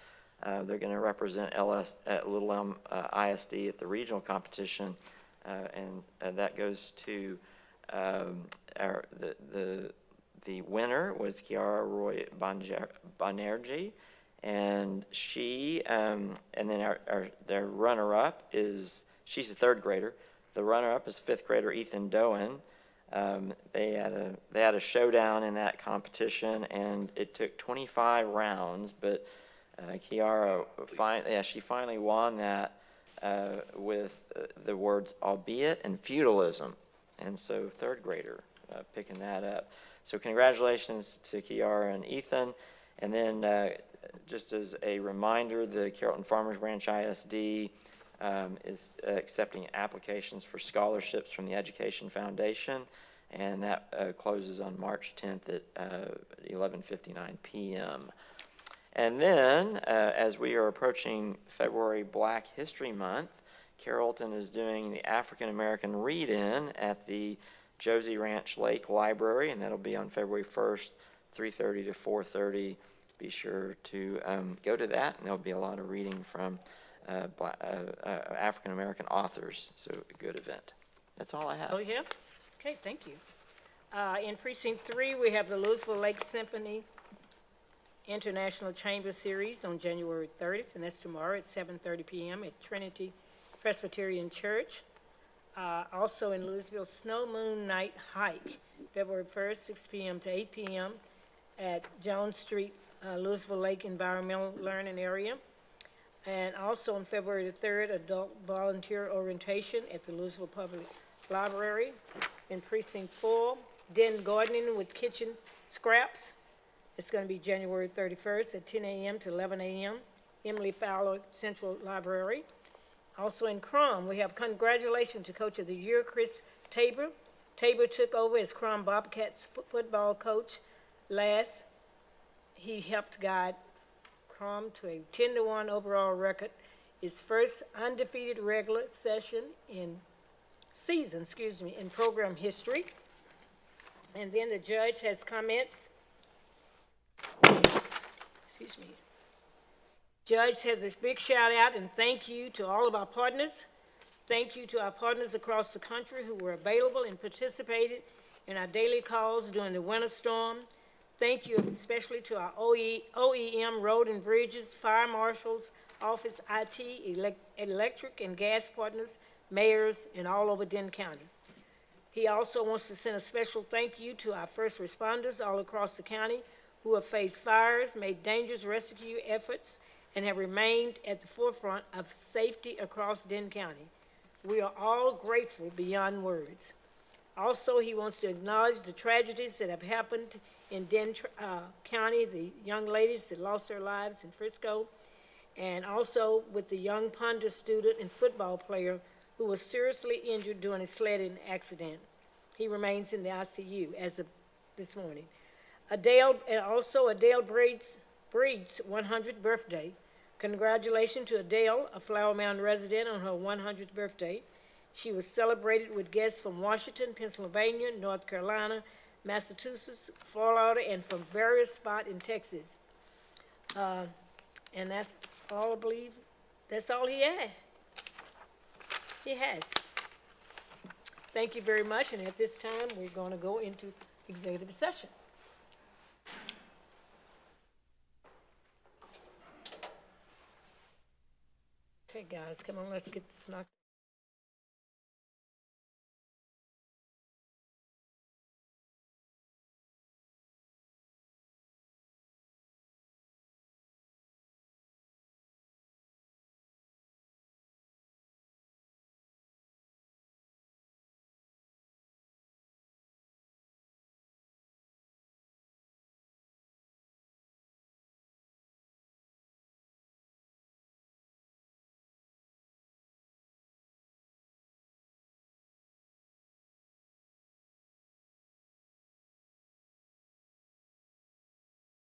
They're going to represent LS at Little Elm ISD at the regional competition, and that goes to the winner was Kiara Roy Banerjee, and she and then their runner-up she's a third grader. The runner-up is fifth grader Ethan Doan. They had a showdown in that competition, and it took 25 rounds, but Kiara finally won that with the words "albeit" and "feudalism," and so third grader picking that up. So congratulations to Kiara and Ethan, and then just as a reminder, the Carrollton Farmers Branch ISD is accepting applications for scholarships from the Education Foundation, and that closes on March 10th at 11:59 p.m. And then, as we are approaching February Black History Month, Carrollton is doing the African American Read-In at the Josie Ranch Lake Library, and that'll be on February 1st, 3:30 to 4:30. Be sure to go to that, and there'll be a lot of reading from African American authors, so a good event. That's all I have. Oh, yeah? Okay, thank you. In Precinct 3, we have the Louisville Lake Symphony International Chamber Series on January 30th, and that's tomorrow at 7:30 p.m. at Trinity Presbyterian Church. Also in Louisville, Snow Moon Night Hike, February 1st, 6 p.m. to 8 p.m. at Jones Street, Louisville Lake Environmental Learning Area. And also on February the 3rd, Adult Volunteer Orientation at the Louisville Public Library. In Precinct 4, Den Gardening with Kitchen Scraps. It's going to be January 31st at 10 a.m. to 11 a.m. Emily Fowler Central Library. Also in Crum, we have congratulations to Coach of the Year, Chris Tabor. Tabor took over as Crum Bobcats football coach last. He helped guide Crum to a 10-1 overall record, his first undefeated regular season in program history. And then the judge has comments. Excuse me. Judge has a big shout out and thank you to all of our partners. Thank you to our partners across the country who were available and participated in our daily calls during the winter storm. Thank you especially to our OEM, Road and Bridges, Fire Marshal's Office, IT, electric and gas partners, mayors, and all over Denton County. He also wants to send a special thank you to our first responders all across the county who have faced fires, made dangerous rescue efforts, and have remained at the forefront of safety across Denton County. We are all grateful beyond words. Also, he wants to acknowledge the tragedies that have happened in Denton County, the young ladies that lost their lives in Frisco, and also with the young Ponder student and football player who was seriously injured during a sledding accident. He remains in the ICU as of this morning. Adele Breed's 100th birthday. Congratulations to Adele, a Flower Mound resident, on her 100th birthday. She was celebrated with guests from Washington, Pennsylvania, North Carolina, Massachusetts, Florida, and from various spots in Texas. And that's all, I believe. That's all he had. He has. Thank you very much, and at this time, we're going to go into executive session. Okay, guys, come on, let's get this knocked